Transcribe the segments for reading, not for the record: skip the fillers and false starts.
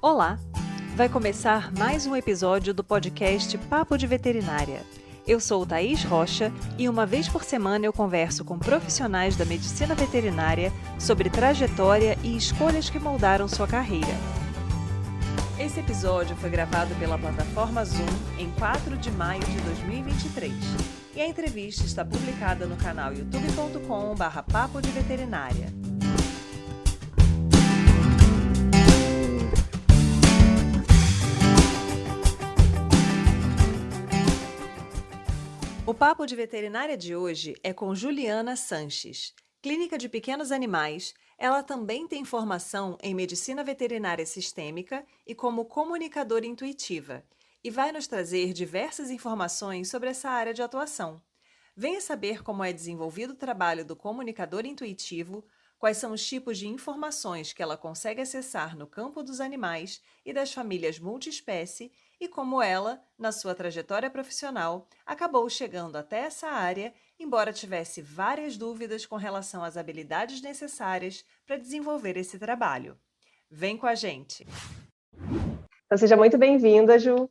Olá! Vai começar mais um episódio do podcast Papo de Veterinária. Eu sou Thaís Rocha e uma vez por semana eu converso com profissionais da medicina veterinária sobre trajetória e escolhas que moldaram sua carreira. Esse episódio foi gravado pela plataforma Zoom em 4 de maio de 2023 e a entrevista está publicada no canal youtube.com/papo de veterinária. O Papo de Veterinária de hoje é com Juliana Sanches. Clínica de pequenos animais, ela também tem formação em medicina veterinária sistêmica e como comunicadora intuitiva, e vai nos trazer diversas informações sobre essa área de atuação. Venha saber como é desenvolvido o trabalho do comunicador intuitivo, quais são os tipos de informações que ela consegue acessar no campo dos animais e das famílias multiespécie e como ela, na sua trajetória profissional, acabou chegando até essa área, embora tivesse várias dúvidas com relação às habilidades necessárias para desenvolver esse trabalho. Vem com a gente! Então, seja muito bem-vinda, Ju.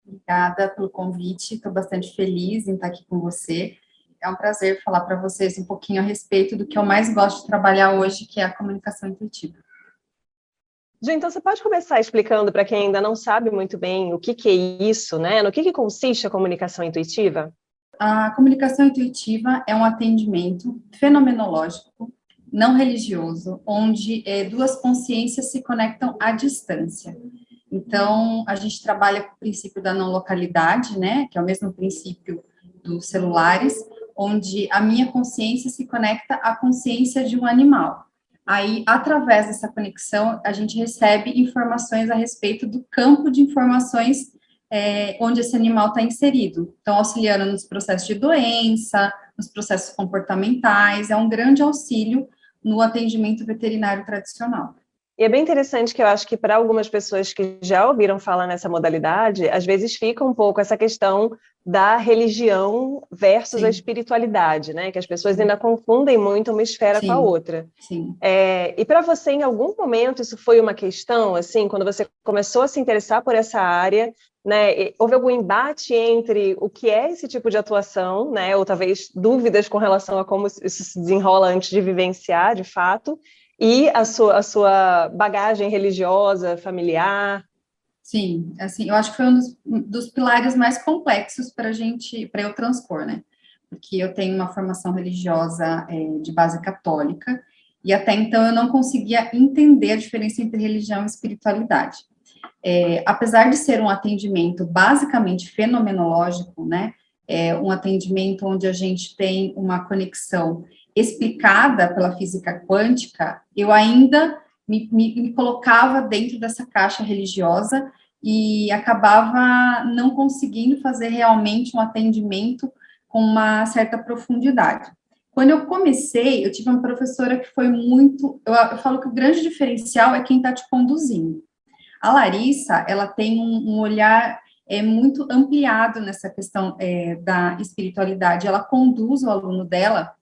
Obrigada pelo convite, estou bastante feliz em estar aqui com você. É um prazer falar para vocês um pouquinho a respeito do que eu mais gosto de trabalhar hoje, que é a comunicação intuitiva. Ju, então você pode começar explicando para quem ainda não sabe muito bem o que é isso, né? No que consiste a comunicação intuitiva? A comunicação intuitiva é um atendimento fenomenológico, não religioso, onde duas consciências se conectam à distância. Então, a gente trabalha com o princípio da não localidade, né? Que é o mesmo princípio dos celulares, onde a minha consciência se conecta à consciência de um animal. Aí, através dessa conexão, a gente recebe informações a respeito do campo de informações onde esse animal está inserido. Então, auxiliando nos processos de doença, nos processos comportamentais, é um grande auxílio no atendimento veterinário tradicional. E é bem interessante que eu acho que para algumas pessoas que já ouviram falar nessa modalidade, às vezes fica um pouco essa questão da religião versus Sim. A espiritualidade, né? Que as pessoas ainda confundem muito uma esfera Sim. com a outra. Sim. E para você, em algum momento, isso foi uma questão, assim, quando você começou a se interessar por essa área, né? Houve algum embate entre o que é esse tipo de atuação, né? Ou talvez dúvidas com relação a como isso se desenrola antes de vivenciar, de fato, e a sua bagagem religiosa, familiar? Sim, assim, eu acho que foi um dos pilares mais complexos para eu transpor, né? Porque eu tenho uma formação religiosa de base católica, e até então eu não conseguia entender a diferença entre religião e espiritualidade. Apesar de ser um atendimento basicamente fenomenológico, né? Um atendimento onde a gente tem uma conexão explicada pela física quântica, eu ainda me colocava dentro dessa caixa religiosa e acabava não conseguindo fazer realmente um atendimento com uma certa profundidade. Quando eu comecei, eu tive uma professora que foi muito... Eu falo que o grande diferencial é quem está te conduzindo. A Larissa, ela tem um olhar muito ampliado nessa questão da espiritualidade. Ela conduz o aluno dela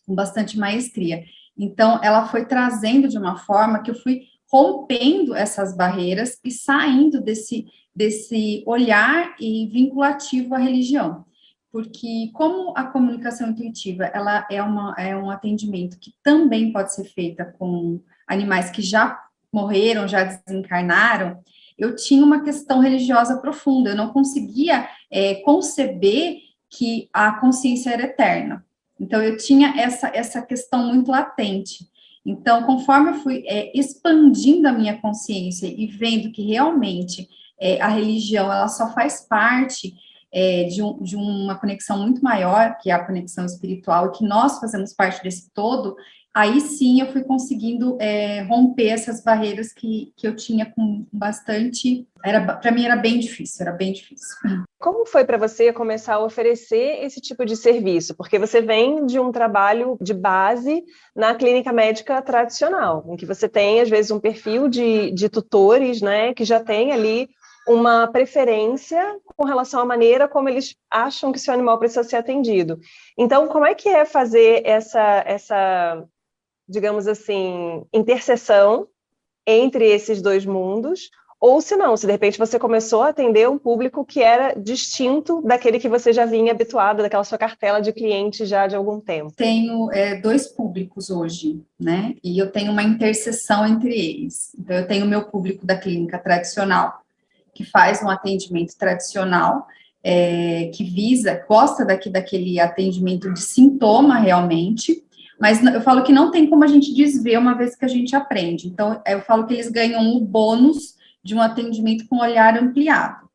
com bastante maestria. Então, ela foi trazendo de uma forma que eu fui rompendo essas barreiras e saindo desse olhar e vinculativo à religião. Porque, como a comunicação intuitiva, ela é um atendimento que também pode ser feita com animais que já morreram, já desencarnaram, eu tinha uma questão religiosa profunda, eu não conseguia conceber que a consciência era eterna. Então, eu tinha essa questão muito latente. Então, conforme eu fui expandindo a minha consciência e vendo que realmente a religião ela só faz parte de uma conexão muito maior, que é a conexão espiritual, e que nós fazemos parte desse todo, aí sim eu fui conseguindo romper essas barreiras que eu tinha com bastante... Para mim era bem difícil, Como foi para você começar a oferecer esse tipo de serviço? Porque você vem de um trabalho de base na clínica médica tradicional, em que você tem, às vezes, um perfil de tutores, né, que já tem ali uma preferência com relação à maneira como eles acham que seu animal precisa ser atendido. Então, como é que é fazer essa digamos assim, interseção entre esses dois mundos, ou se não, se de repente você começou a atender um público que era distinto daquele que você já vinha habituado, daquela sua cartela de clientes já de algum tempo. Tenho dois públicos hoje, né? E eu tenho uma interseção entre eles. Então, eu tenho o meu público da clínica tradicional, que faz um atendimento tradicional, gosta daquele atendimento de sintoma realmente, mas eu falo que não tem como a gente desver uma vez que a gente aprende. Então, eu falo que eles ganham o bônus de um atendimento com olhar ampliado.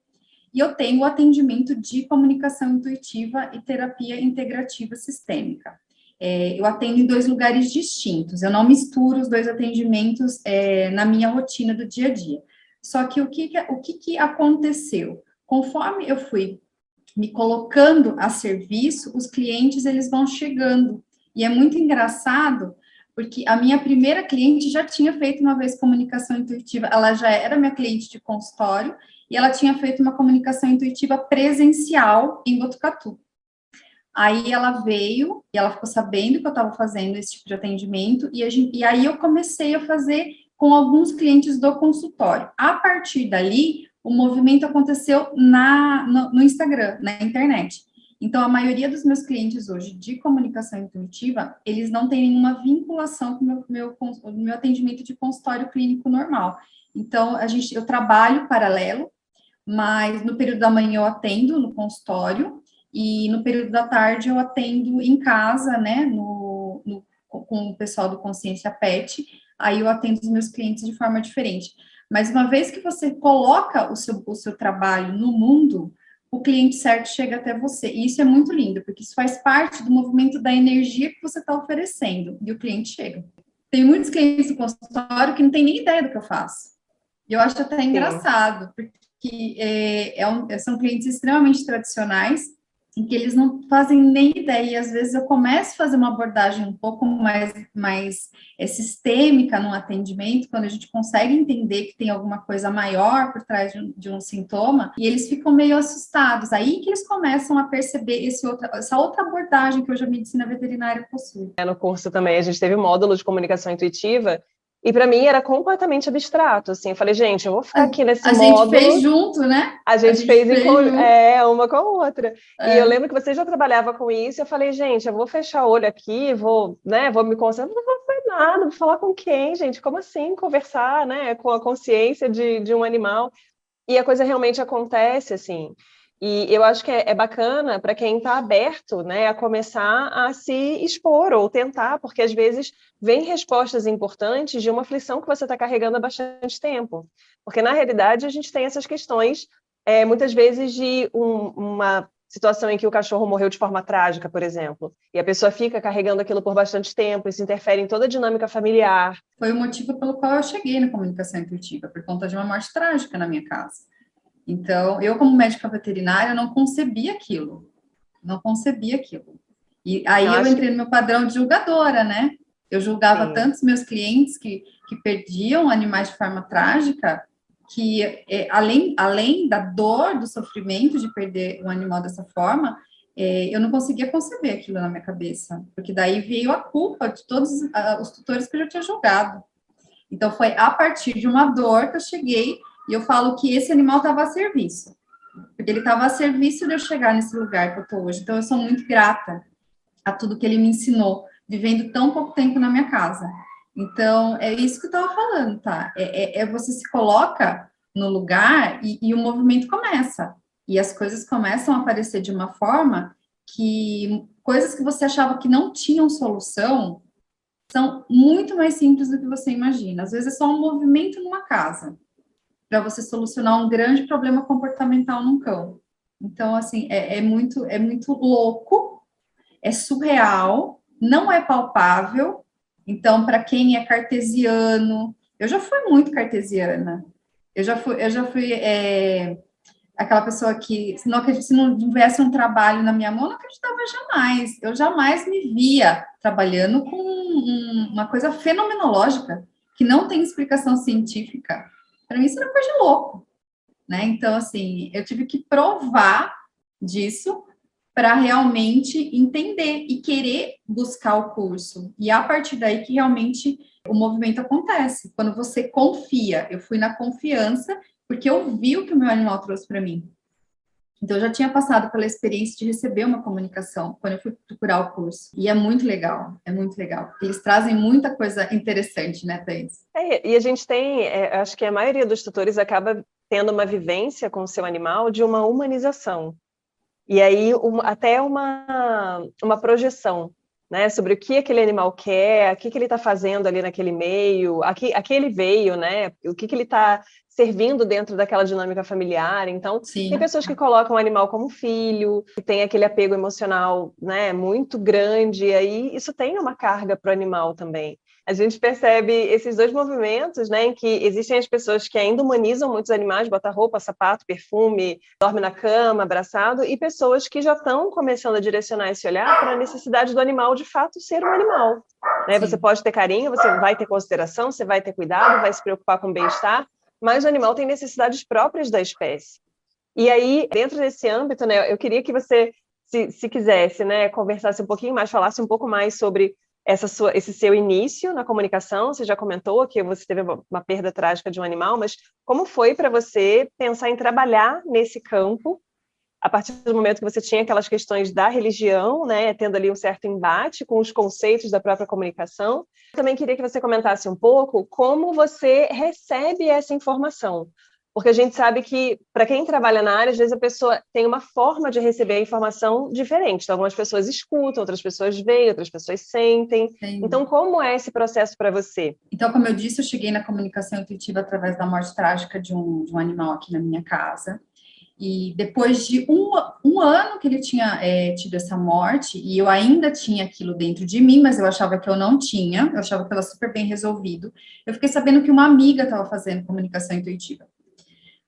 E eu tenho o atendimento de comunicação intuitiva e terapia integrativa sistêmica. Eu atendo em 2 lugares distintos, eu não misturo os 2 atendimentos na minha rotina do dia a dia. Só que o que aconteceu? Conforme eu fui me colocando a serviço, os clientes, eles vão chegando. E é muito engraçado, porque a minha primeira cliente já tinha feito uma vez comunicação intuitiva, ela já era minha cliente de consultório, e ela tinha feito uma comunicação intuitiva presencial em Botucatu. Aí ela veio, e ela ficou sabendo que eu estava fazendo esse tipo de atendimento, e aí eu comecei a fazer com alguns clientes do consultório. A partir dali, o movimento aconteceu no Instagram, na internet. Então, a maioria dos meus clientes hoje de comunicação intuitiva, eles não têm nenhuma vinculação com o meu atendimento de consultório clínico normal. Então, eu trabalho paralelo, mas no período da manhã eu atendo no consultório, e no período da tarde eu atendo em casa, né, com o pessoal do Consciência Pet, aí eu atendo os meus clientes de forma diferente. Mas uma vez que você coloca o seu trabalho no mundo, o cliente certo chega até você. E isso é muito lindo, porque isso faz parte do movimento da energia que você está oferecendo, e o cliente chega. Tem muitos clientes do consultório que não têm nem ideia do que eu faço. E eu acho até engraçado, porque são clientes extremamente tradicionais, em que eles não fazem nem ideia, e às vezes eu começo a fazer uma abordagem um pouco mais sistêmica no atendimento, quando a gente consegue entender que tem alguma coisa maior por trás de um sintoma, e eles ficam meio assustados, aí que eles começam a perceber essa outra abordagem que hoje a medicina veterinária possui. No curso também a gente teve um módulo de comunicação intuitiva, e para mim era completamente abstrato, assim, eu falei, gente, eu vou ficar aqui nesse módulo... A gente fez junto, né? A gente fez uma com a outra. E eu lembro que você já trabalhava com isso, eu falei, gente, eu vou fechar o olho aqui, vou me concentrar, não vou fazer nada, vou falar com quem, gente? Como assim conversar, né, com a consciência de um animal? E a coisa realmente acontece, assim. E eu acho que é bacana para quem está aberto, né, a começar a se expor ou tentar, porque às vezes vem respostas importantes de uma aflição que você está carregando há bastante tempo. Porque, na realidade, a gente tem essas questões, muitas vezes, de uma situação em que o cachorro morreu de forma trágica, por exemplo, e a pessoa fica carregando aquilo por bastante tempo, isso interfere em toda a dinâmica familiar. Foi o motivo pelo qual eu cheguei na comunicação intuitiva, por conta de uma morte trágica na minha casa. Então, eu, como médica veterinária, não concebia aquilo. Não concebia aquilo. E aí eu entrei no meu padrão de julgadora, né? Eu julgava tantos meus clientes que perdiam animais de forma trágica, que além da dor, do sofrimento de perder um animal dessa forma, eu não conseguia conceber aquilo na minha cabeça. Porque daí veio a culpa de todos os tutores que eu já tinha julgado. Então, foi a partir de uma dor que eu cheguei. E eu falo que esse animal estava a serviço, porque ele estava a serviço de eu chegar nesse lugar que eu estou hoje. Então, eu sou muito grata a tudo que ele me ensinou, vivendo tão pouco tempo na minha casa. Então, é isso que eu estava falando, tá? Você se coloca no lugar e o movimento começa. E as coisas começam a aparecer de uma forma que coisas que você achava que não tinham solução são muito mais simples do que você imagina. Às vezes é só um movimento numa casa para você solucionar um grande problema comportamental num cão. Então, assim, é muito louco, é surreal, não é palpável. Então, para quem é cartesiano, eu já fui muito cartesiana. Eu já fui aquela pessoa que, se não tivesse um trabalho na minha mão, eu não acreditava jamais. Eu jamais me via trabalhando com uma coisa fenomenológica, que não tem explicação científica. Para mim, isso era coisa de louco, né? Então, assim, eu tive que provar disso para realmente entender e querer buscar o curso. E a partir daí que realmente o movimento acontece. Quando você confia, eu fui na confiança porque eu vi o que o meu animal trouxe para mim. Então, eu já tinha passado pela experiência de receber uma comunicação quando eu fui procurar o curso. E é muito legal, é muito legal. Eles trazem muita coisa interessante, né, Thaís? E a gente tem, acho que a maioria dos tutores acaba tendo uma vivência com o seu animal de uma humanização. E aí, até uma projeção, né, sobre o que aquele animal quer, o que ele está fazendo ali naquele meio, a que ele veio, né, o que ele está servindo dentro daquela dinâmica familiar. Então, tem Sim, pessoas que colocam o animal como filho, que tem aquele apego emocional, né, muito grande, e aí isso tem uma carga para o animal também. A gente percebe esses dois movimentos, né, em que existem as pessoas que ainda humanizam muitos animais, bota roupa, sapato, perfume, dorme na cama, abraçado, e pessoas que já estão começando a direcionar esse olhar para a necessidade do animal de fato ser um animal. Né? Você pode ter carinho, você vai ter consideração, você vai ter cuidado, vai se preocupar com o bem-estar, mas o animal tem necessidades próprias da espécie. E aí, dentro desse âmbito, né, eu queria que você, se quisesse, né, conversasse um pouquinho mais, falasse um pouco mais sobre esse seu início na comunicação. Você já comentou que você teve uma perda trágica de um animal, mas como foi para você pensar em trabalhar nesse campo, a partir do momento que você tinha aquelas questões da religião, né, tendo ali um certo embate com os conceitos da própria comunicação? Também queria que você comentasse um pouco como você recebe essa informação. Porque a gente sabe que, para quem trabalha na área, às vezes a pessoa tem uma forma de receber a informação diferente. Então, algumas pessoas escutam, outras pessoas veem, outras pessoas sentem. sim. Então, como é esse processo para você? Então, como eu disse, eu cheguei na comunicação intuitiva através da morte trágica de um animal aqui na minha casa. E depois de um ano que ele tinha tido essa morte, e eu ainda tinha aquilo dentro de mim, mas eu achava que eu não tinha, eu achava que estava super bem resolvido, eu fiquei sabendo que uma amiga estava fazendo comunicação intuitiva.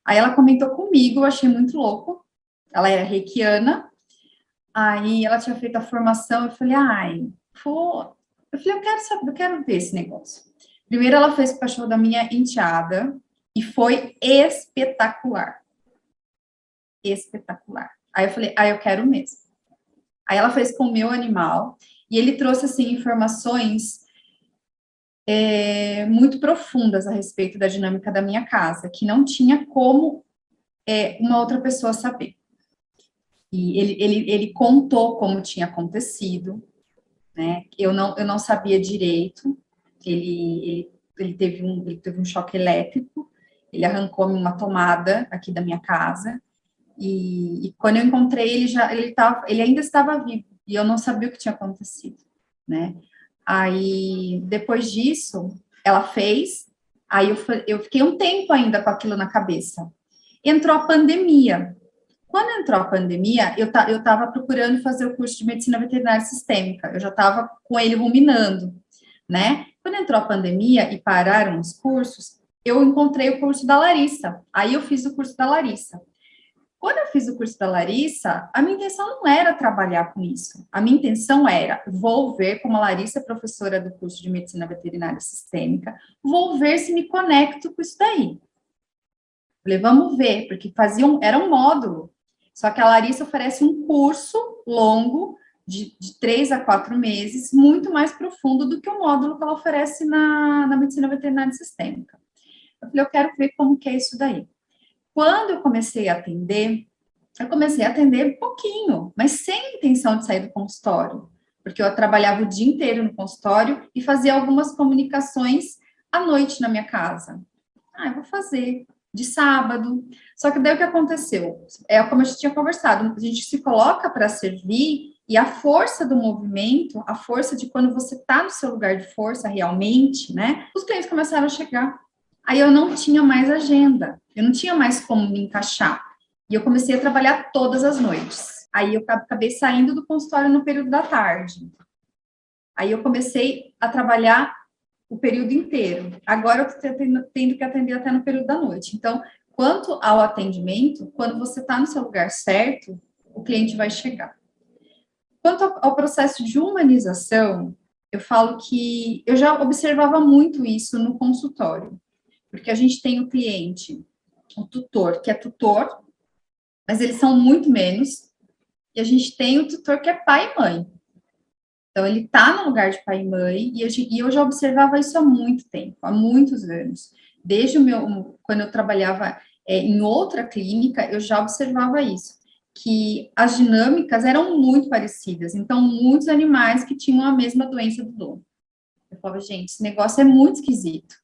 Aí ela comentou comigo, eu achei muito louco, ela era reikiana, aí ela tinha feito a formação, eu falei, ai, pô, eu falei, eu quero saber, eu quero ver esse negócio. Primeiro ela fez com o cachorro da minha enteada, e foi espetacular. Espetacular. Aí eu falei, eu quero mesmo. Aí ela fez com o meu animal, e ele trouxe, assim, informações muito profundas a respeito da dinâmica da minha casa, que não tinha como uma outra pessoa saber. E ele contou como tinha acontecido, né? Eu não sabia direito. Ele teve um choque elétrico, ele arrancou-me uma tomada aqui da minha casa, e quando eu encontrei ele ainda estava vivo, e eu não sabia o que tinha acontecido, né? Aí, depois disso, ela fez, aí eu fiquei um tempo ainda com aquilo na cabeça. Entrou a pandemia. Quando entrou a pandemia, eu estava procurando fazer o curso de medicina veterinária sistêmica, eu já estava com ele ruminando, né? Quando entrou a pandemia e pararam os cursos, eu encontrei o curso da Larissa, aí eu fiz o curso da Larissa. Quando eu fiz o curso da Larissa, a minha intenção não era trabalhar com isso. A minha intenção era, vou ver, como a Larissa é professora do curso de Medicina Veterinária Sistêmica, vou ver se me conecto com isso daí. Falei, vamos ver, porque era um módulo. Só que a Larissa oferece um curso longo, de 3 a 4 meses, muito mais profundo do que o módulo que ela oferece na Medicina Veterinária Sistêmica. Eu falei, eu quero ver como que é isso daí. Quando eu comecei a atender pouquinho, mas sem intenção de sair do consultório, porque eu trabalhava o dia inteiro no consultório e fazia algumas comunicações à noite na minha casa. Eu vou fazer de sábado. Só que daí o que aconteceu? Como a gente tinha conversado, a gente se coloca para servir e a força do movimento, a força de quando você está no seu lugar de força realmente, né? Os clientes começaram a chegar. Aí eu não tinha mais agenda, eu não tinha mais como me encaixar. E eu comecei a trabalhar todas as noites. Aí eu acabei saindo do consultório no período da tarde. Aí eu comecei a trabalhar o período inteiro. Agora eu estou tendo que atender até no período da noite. Então, quanto ao atendimento, quando você está no seu lugar certo, o cliente vai chegar. Quanto ao processo de humanização, eu falo que eu já observava muito isso no consultório. Porque a gente tem o cliente, o tutor, que é tutor, mas eles são muito menos, e a gente tem o tutor que é pai e mãe. Então, ele está no lugar de pai e mãe, e eu já observava isso há muito tempo, há muitos anos. Desde quando eu trabalhava em outra clínica, eu já observava isso, que as dinâmicas eram muito parecidas. Então, muitos animais que tinham a mesma doença do dono. Eu falava, gente, esse negócio é muito esquisito.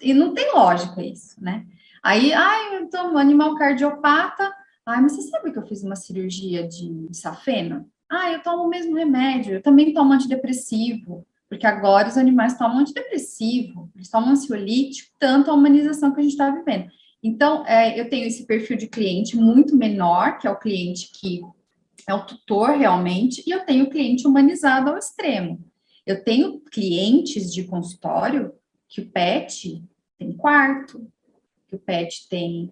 E não tem lógica isso, né? Aí, então, animal cardiopata. Mas você sabe que eu fiz uma cirurgia de safena? Eu tomo o mesmo remédio, eu também tomo antidepressivo, porque agora os animais tomam antidepressivo, eles tomam ansiolítico, tanto a humanização que a gente está vivendo. Então, eu tenho esse perfil de cliente muito menor, que é o cliente que é o tutor realmente, e eu tenho o cliente humanizado ao extremo. Eu tenho clientes de consultório que o pet tem quarto, que o pet tem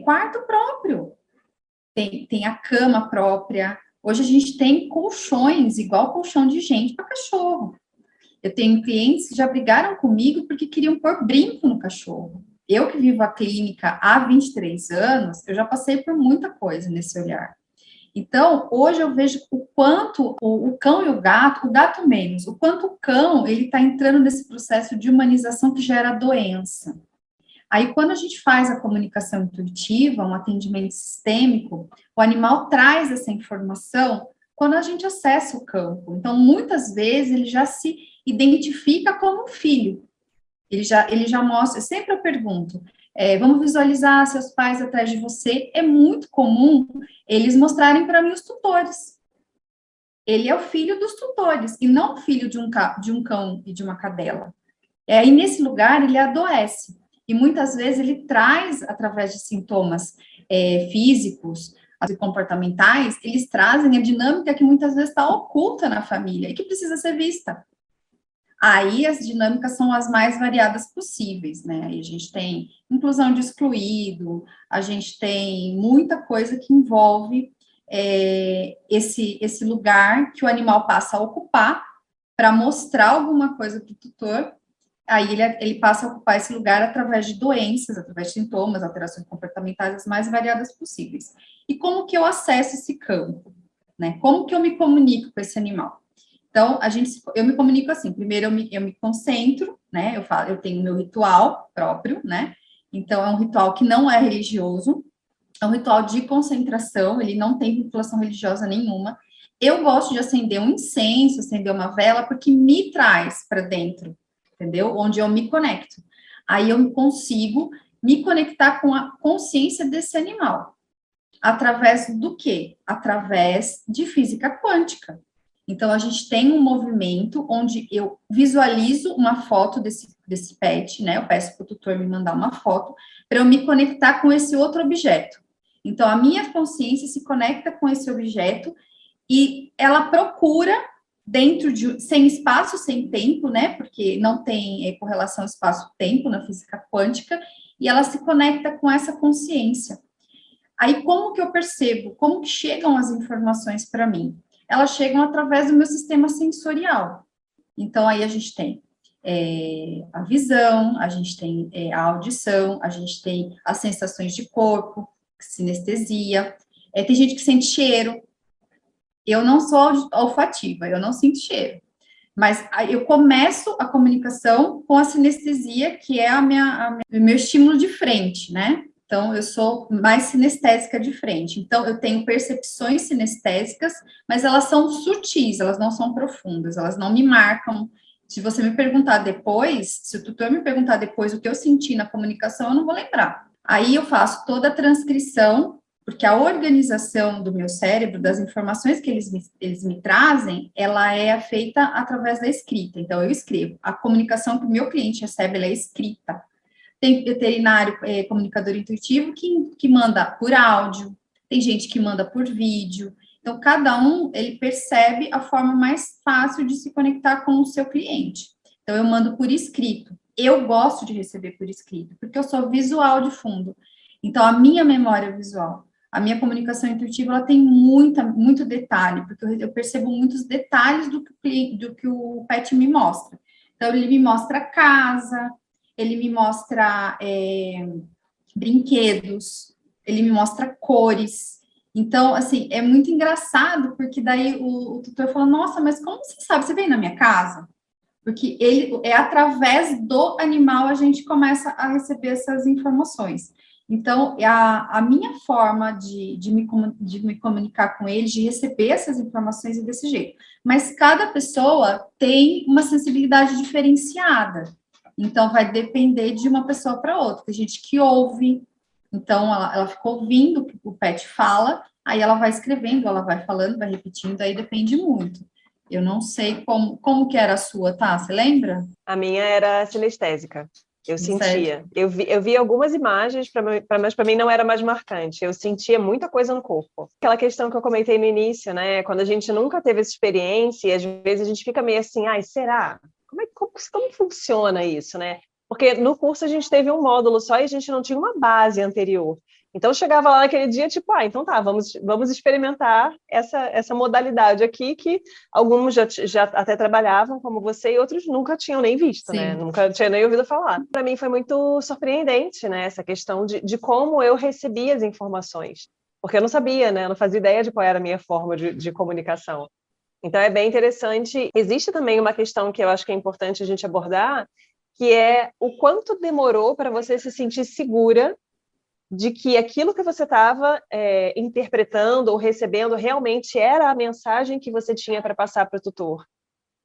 quarto próprio, tem a cama própria. Hoje a gente tem colchões, igual colchão de gente para cachorro. Eu tenho clientes que já brigaram comigo porque queriam pôr brinco no cachorro. Eu que vivo a clínica há 23 anos, eu já passei por muita coisa nesse olhar. Então, hoje eu vejo o quanto o cão e o gato menos, o quanto o cão, ele está entrando nesse processo de humanização que gera doença. Aí, quando a gente faz a comunicação intuitiva, um atendimento sistêmico, o animal traz essa informação quando a gente acessa o campo. Então, muitas vezes, ele já se identifica como um filho. Ele já mostra, sempre eu pergunto, vamos visualizar seus pais atrás de você. É muito comum eles mostrarem para mim os tutores. Ele é o filho dos tutores, e não o filho de um cão e de uma cadela. E nesse lugar, ele adoece. E muitas vezes ele traz, através de sintomas físicos e comportamentais, eles trazem a dinâmica que muitas vezes está oculta na família e que precisa ser vista. Aí as dinâmicas são as mais variadas possíveis, né? Aí a gente tem inclusão de excluído, a gente tem muita coisa que envolve esse lugar que o animal passa a ocupar para mostrar alguma coisa para o tutor. Aí ele passa a ocupar esse lugar através de doenças, através de sintomas, alterações comportamentais as mais variadas possíveis. E como que eu acesso esse campo, né? Como que eu me comunico com esse animal? Então, eu me comunico assim, primeiro eu me concentro, né, eu tenho meu ritual próprio, né, então é um ritual que não é religioso, é um ritual de concentração, ele não tem vinculação religiosa nenhuma. Eu gosto de acender um incenso, acender uma vela, porque me traz para dentro, entendeu? Onde eu me conecto. Aí eu consigo me conectar com a consciência desse animal. Através do quê? Através de física quântica. Então, a gente tem um movimento onde eu visualizo uma foto desse pet, né? Eu peço para o tutor me mandar uma foto para eu me conectar com esse outro objeto. Então, a minha consciência se conecta com esse objeto e ela procura sem espaço, sem tempo, né? Porque não tem correlação espaço-tempo na física quântica, e ela se conecta com essa consciência. Aí, como que eu percebo? Como que chegam as informações para mim? Elas chegam através do meu sistema sensorial. Então, aí a gente tem a visão, a gente tem a audição, a gente tem as sensações de corpo, sinestesia. Tem gente que sente cheiro. Eu não sou olfativa, eu não sinto cheiro. Mas eu começo a comunicação com a sinestesia, que é o meu estímulo de frente, né? Então, eu sou mais sinestésica de frente. Então, eu tenho percepções sinestésicas, mas elas são sutis, elas não são profundas, elas não me marcam. Se você me perguntar depois, se o tutor me perguntar depois o que eu senti na comunicação, eu não vou lembrar. Aí eu faço toda a transcrição, porque a organização do meu cérebro, das informações que eles me trazem, ela é feita através da escrita. Então, eu escrevo. A comunicação que o meu cliente recebe, ela é escrita. Tem veterinário, comunicador intuitivo, que manda por áudio, tem gente que manda por vídeo. Então, cada um, ele percebe a forma mais fácil de se conectar com o seu cliente. Então, eu mando por escrito. Eu gosto de receber por escrito, porque eu sou visual de fundo. Então, a minha memória visual, a minha comunicação intuitiva, ela tem muito detalhe, porque eu percebo muitos detalhes do que o pet me mostra. Então, ele me mostra a casa, ele me mostra brinquedos, ele me mostra cores. Então, assim, é muito engraçado, porque daí o tutor fala, nossa, mas como você sabe? Você veio na minha casa? Porque através do animal a gente começa a receber essas informações. Então, a minha forma de me comunicar com eles, de receber essas informações é desse jeito. Mas cada pessoa tem uma sensibilidade diferenciada. Então, vai depender de uma pessoa para outra. Tem gente que ouve, então ela fica ouvindo o que o pet fala, aí ela vai escrevendo, ela vai falando, vai repetindo, aí depende muito. Eu não sei como que era a sua, tá? Você lembra? A minha era sinestésica. Eu Certo. sentia. Eu vi algumas imagens, mas para mim não era mais marcante. Eu sentia muita coisa no corpo. Aquela questão que eu comentei no início, né? Quando a gente nunca teve essa experiência, e às vezes a gente fica meio assim, ai, será? Como funciona isso, né? Porque no curso a gente teve um módulo só e a gente não tinha uma base anterior. Então chegava lá naquele dia, tipo, então tá, vamos experimentar essa modalidade aqui que alguns já até trabalhavam como você e outros nunca tinham nem visto, né? Sim. Nunca tinha nem ouvido falar. Para mim foi muito surpreendente, né? Essa questão de como eu recebia as informações. Porque eu não sabia, né? Eu não fazia ideia de qual era a minha forma de comunicação. Então é bem interessante. Existe também uma questão que eu acho que é importante a gente abordar, que é o quanto demorou para você se sentir segura de que aquilo que você estava interpretando ou recebendo realmente era a mensagem que você tinha para passar para o tutor.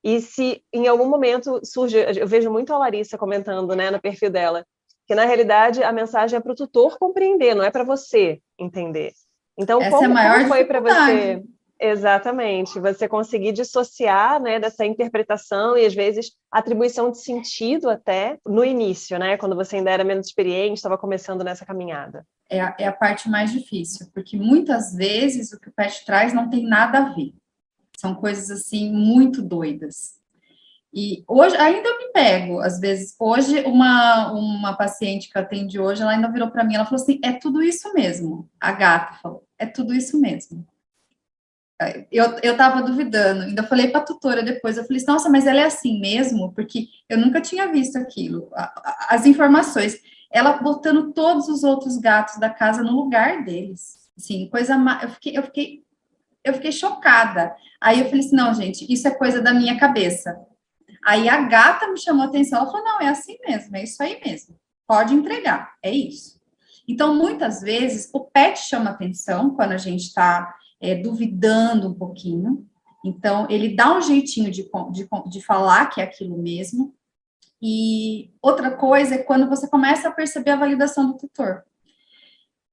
E se em algum momento surge, eu vejo muito a Larissa comentando, né, no perfil dela, que na realidade a mensagem é para o tutor compreender, não é para você entender. Então, Essa é a como maior foi para dificuldade. você, exatamente, você conseguir dissociar, né, dessa interpretação e às vezes atribuição de sentido até no início, né, quando você ainda era menos experiente, estava começando nessa caminhada? É a parte mais difícil, porque muitas vezes o que o pet traz não tem nada a ver. São coisas assim muito doidas. E hoje ainda eu me pego, às vezes. Hoje, uma paciente que eu atendi hoje, ela ainda virou para mim, ela falou assim: é tudo isso mesmo. A gata falou: é tudo isso mesmo. Eu tava duvidando, ainda falei para a tutora depois, eu falei assim, nossa, mas ela é assim mesmo? Porque eu nunca tinha visto aquilo. As informações, ela botando todos os outros gatos da casa no lugar deles. Assim, eu fiquei chocada. Aí eu falei assim, não, gente, isso é coisa da minha cabeça. Aí a gata me chamou a atenção, ela falou, não, é assim mesmo, é isso aí mesmo. Pode entregar, é isso. Então, muitas vezes, o pet chama atenção quando a gente está duvidando um pouquinho. Então, ele dá um jeitinho de falar que é aquilo mesmo. E outra coisa é quando você começa a perceber a validação do tutor.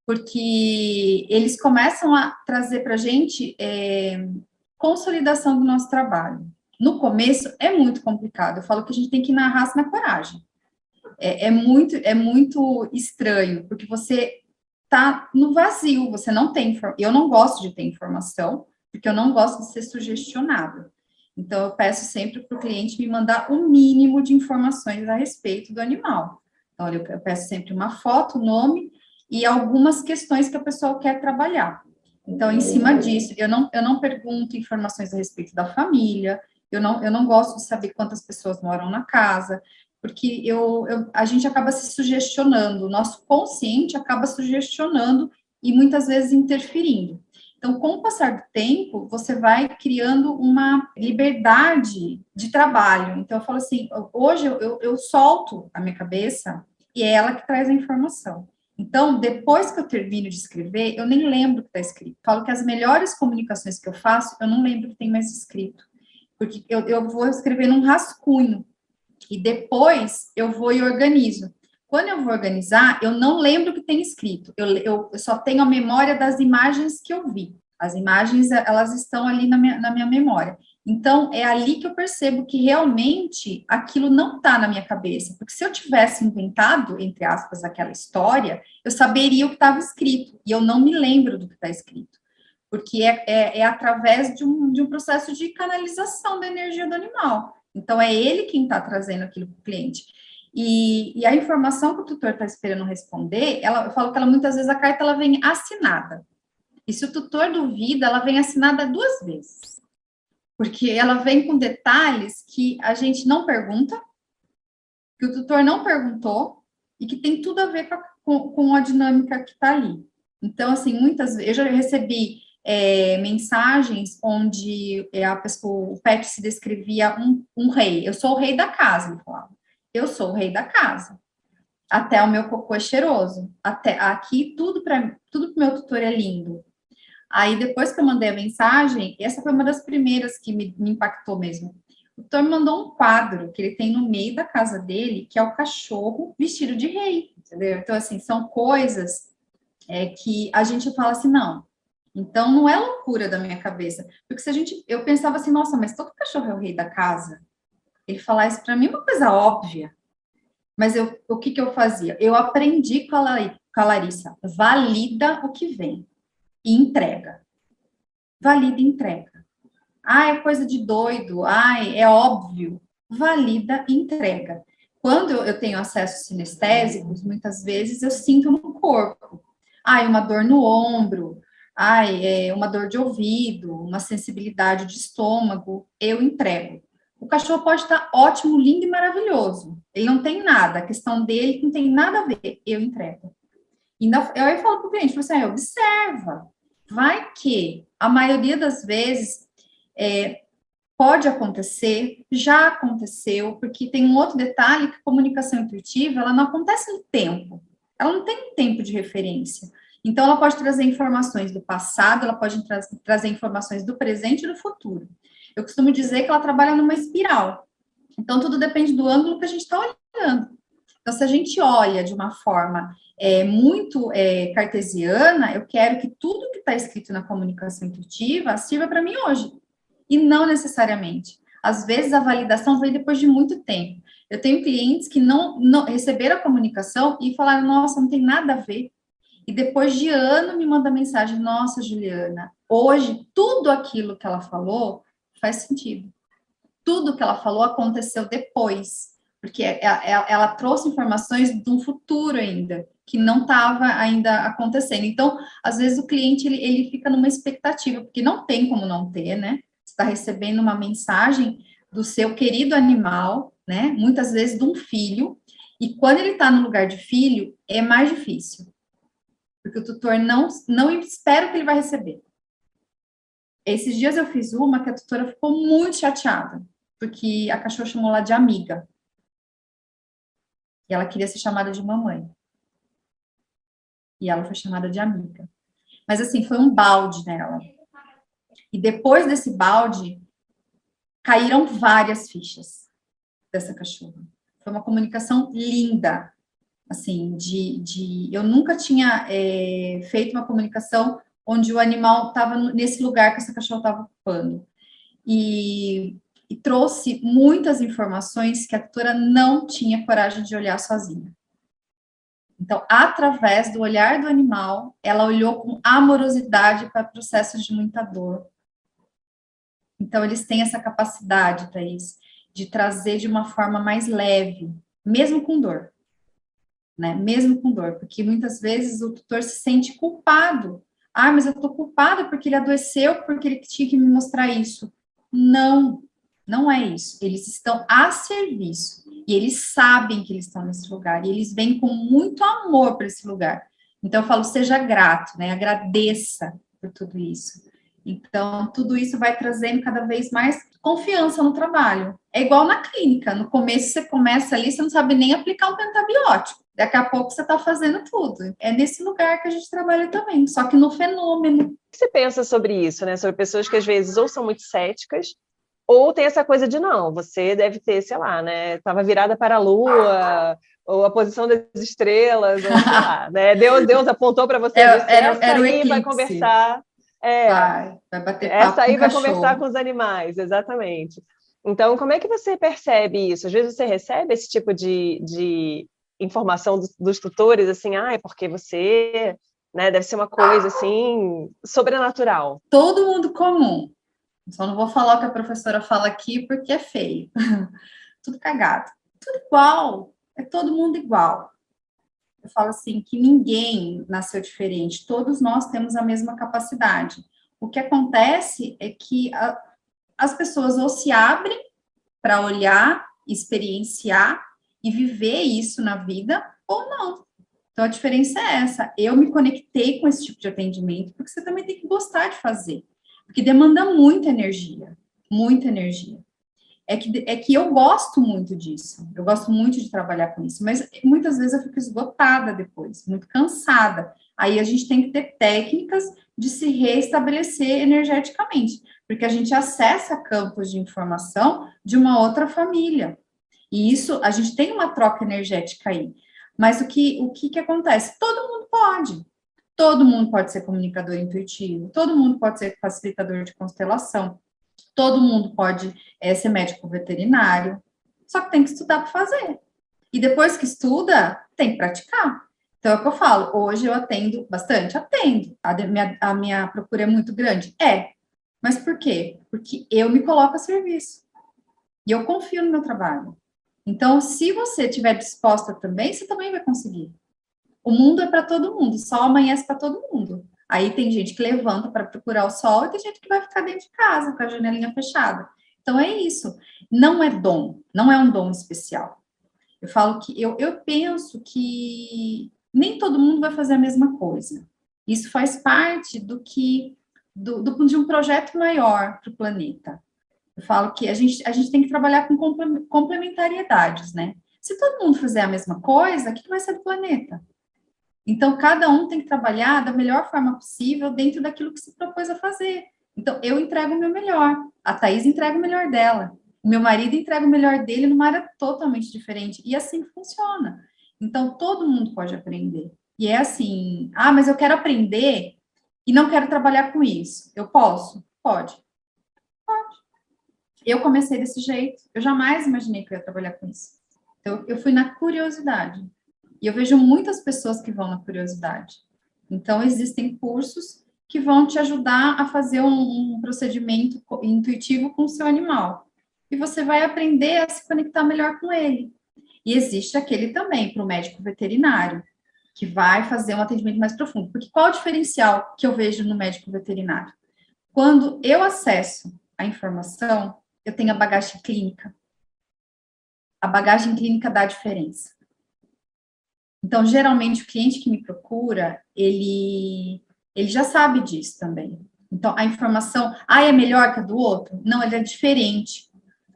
Porque eles começam a trazer para a gente consolidação do nosso trabalho. No começo é muito complicado. Eu falo que a gente tem que ir na raça, na coragem. É muito estranho, porque você tá no vazio, você não tem, eu não gosto de ter informação, porque eu não gosto de ser sugestionada. Então, eu peço sempre para o cliente me mandar o mínimo de informações a respeito do animal. Então, eu peço sempre uma foto, nome e algumas questões que a pessoa quer trabalhar. Então, em cima disso, eu não pergunto informações a respeito da família, eu não gosto de saber quantas pessoas moram na casa, porque a gente acaba se sugestionando, o nosso consciente acaba sugestionando e muitas vezes interferindo. Então, com o passar do tempo, você vai criando uma liberdade de trabalho. Então, eu falo assim, hoje eu solto a minha cabeça e é ela que traz a informação. Então, depois que eu termino de escrever, eu nem lembro o que está escrito. Falo que as melhores comunicações que eu faço, eu não lembro o que tem mais escrito. Porque eu vou escrever num rascunho. E depois eu vou e organizo. Quando eu vou organizar, eu não lembro o que tem escrito. Eu só tenho a memória das imagens que eu vi. As imagens, elas estão ali na minha memória. Então, é ali que eu percebo que realmente aquilo não está na minha cabeça. Porque se eu tivesse inventado, entre aspas, aquela história, eu saberia o que estava escrito. E eu não me lembro do que está escrito. Porque é através de um processo de canalização da energia do animal. Então, é ele quem está trazendo aquilo para o cliente. E a informação que o tutor está esperando responder, eu falo que ela muitas vezes a carta ela vem assinada. E se o tutor duvida, ela vem assinada 2 vezes. Porque ela vem com detalhes que a gente não pergunta, que o tutor não perguntou, e que tem tudo a ver com a dinâmica que está ali. Então, assim, muitas vezes, eu já recebi mensagens onde o pet se descrevia um rei. Eu sou o rei da casa, ele falava. Eu sou o rei da casa. até o meu cocô é cheiroso. Até aqui, tudo para tudo pro meu tutor é lindo. Aí, depois que eu mandei a mensagem, essa foi uma das primeiras que me impactou mesmo. O tutor me mandou um quadro que ele tem no meio da casa dele, que é o cachorro vestido de rei, entendeu? Então, assim, são coisas que a gente fala assim, não. Então, não é loucura da minha cabeça. Porque se a gente, eu pensava assim, nossa, mas todo cachorro é o rei da casa. Ele falar isso para mim é uma coisa óbvia. Mas o que que eu fazia? Eu aprendi com a Larissa, valida o que vem e entrega. Valida e entrega. Ah, é coisa de doido. Ah, é óbvio. Valida e entrega. Quando eu tenho acessos sinestésicos, muitas vezes eu sinto no corpo. Ah, uma dor no ombro. Ah, uma dor de ouvido, uma sensibilidade de estômago. Eu entrego. O cachorro pode estar ótimo, lindo e maravilhoso. Ele não tem nada. A questão dele não tem nada a ver. Eu entrego. E eu aí falo para o cliente, assim, observa. Vai que a maioria das vezes pode acontecer, já aconteceu, porque tem um outro detalhe que a comunicação intuitiva, ela não acontece no tempo. Ela não tem tempo de referência. Então, ela pode trazer informações do passado, ela pode trazer informações do presente e do futuro. Eu costumo dizer que ela trabalha numa espiral. Então, tudo depende do ângulo que a gente está olhando. Então, se a gente olha de uma forma muito cartesiana, eu quero que tudo que está escrito na comunicação intuitiva sirva para mim hoje. E não necessariamente. Às vezes, a validação vem depois de muito tempo. Eu tenho clientes que não receberam a comunicação e falaram, nossa, não tem nada a ver. E depois de ano me manda mensagem, nossa, Juliana, hoje tudo aquilo que ela falou faz sentido. Tudo que ela falou aconteceu depois, porque ela trouxe informações de um futuro ainda, que não estava ainda acontecendo. Então, às vezes o cliente, ele fica numa expectativa, porque não tem como não ter, né? Você está recebendo uma mensagem do seu querido animal, né? Muitas vezes de um filho, e quando ele está no lugar de filho, é mais difícil, porque o tutor não espera o que ele vai receber. Esses dias eu fiz uma que a tutora ficou muito chateada, porque a cachorra chamou ela de amiga. E ela queria ser chamada de mamãe. E ela foi chamada de amiga. Mas assim, foi um balde nela. E depois desse balde, caíram várias fichas dessa cachorra. Foi uma comunicação linda. Assim, eu nunca tinha feito uma comunicação onde o animal estava nesse lugar que essa cachorra estava ocupando. E trouxe muitas informações que a tutora não tinha coragem de olhar sozinha. Então, através do olhar do animal, ela olhou com amorosidade para processos de muita dor. Então, eles têm essa capacidade, Thaís, de trazer de uma forma mais leve, mesmo com dor. Né? Mesmo com dor, porque muitas vezes o tutor se sente culpado. Ah, mas eu estou culpada porque ele adoeceu, porque ele tinha que me mostrar isso. Não, não é isso. Eles estão a serviço e eles sabem que eles estão nesse lugar e eles vêm com muito amor para esse lugar. Então eu falo, seja grato, né? Agradeça por tudo isso. Então tudo isso vai trazendo cada vez mais confiança no trabalho. É igual na clínica. No começo você começa ali, você não sabe nem aplicar um pentabiótico. Daqui a pouco você está fazendo tudo. É nesse lugar que a gente trabalha também, só que no fenômeno. O que você pensa sobre isso, né? Sobre pessoas que às vezes ou são muito céticas, ou tem essa coisa de não, você deve ter, sei lá, né? Estava virada para a lua, ou a posição das estrelas, ou sei lá, né? Deus apontou para você, disse, essa aí vai conversar. Vai bater papo essa aí com o vai cachorro. Conversar com os animais, exatamente. Então, como é que você percebe isso? Às vezes você recebe esse tipo de informação dos tutores, assim, porque você, né, deve ser uma coisa, assim, sobrenatural. Todo mundo comum. Só não vou falar o que a professora fala aqui, porque é feio. Tudo cagado. Tudo igual. É todo mundo igual. Eu falo assim, que ninguém nasceu diferente. Todos nós temos a mesma capacidade. O que acontece é que as pessoas ou se abrem para olhar, experienciar e viver isso na vida, ou não. Então, a diferença é essa. Eu me conectei com esse tipo de atendimento, porque você também tem que gostar de fazer. Porque demanda muita energia. Muita energia. é que eu gosto muito disso, eu gosto muito de trabalhar com isso, mas muitas vezes eu fico esgotada depois, muito cansada. Aí a gente tem que ter técnicas de se reestabelecer energeticamente, porque a gente acessa campos de informação de uma outra família. E isso, a gente tem uma troca energética aí. Mas o que acontece? Todo mundo pode ser comunicador intuitivo, todo mundo pode ser facilitador de constelação, todo mundo pode ser médico veterinário, só que tem que estudar para fazer. E depois que estuda, tem que praticar. Então, é o que eu falo, hoje eu atendo bastante, atendo. A minha procura é muito grande? É. Mas por quê? Porque eu me coloco a serviço. E eu confio no meu trabalho. Então, se você estiver disposta também, você também vai conseguir. O mundo é para todo mundo, o sol amanhece para todo mundo. Aí tem gente que levanta para procurar o sol e tem gente que vai ficar dentro de casa com a janelinha fechada. Então é isso. Não é dom, não é um dom especial. Eu falo que eu penso que nem todo mundo vai fazer a mesma coisa. Isso faz parte de um projeto maior para o planeta. Eu falo que a gente tem que trabalhar com complementariedades, né? Se todo mundo fizer a mesma coisa, o que vai ser do planeta? Então, cada um tem que trabalhar da melhor forma possível dentro daquilo que se propôs a fazer. Então, eu entrego o meu melhor, a Thaís entrega o melhor dela, o meu marido entrega o melhor dele numa área totalmente diferente, e assim funciona. Então, todo mundo pode aprender. E é assim, mas eu quero aprender e não quero trabalhar com isso. Eu posso? Pode. Eu comecei desse jeito, eu jamais imaginei que eu ia trabalhar com isso. Então, eu fui na curiosidade. E eu vejo muitas pessoas que vão na curiosidade. Então, existem cursos que vão te ajudar a fazer um procedimento intuitivo com o seu animal. E você vai aprender a se conectar melhor com ele. E existe aquele também para o médico veterinário, que vai fazer um atendimento mais profundo. Porque qual o diferencial que eu vejo no médico veterinário? Quando eu acesso a informação, eu tenho a bagagem clínica. A bagagem clínica dá diferença. Então, geralmente, o cliente que me procura, ele já sabe disso também. Então, a informação, é melhor que a do outro? Não, ele é diferente.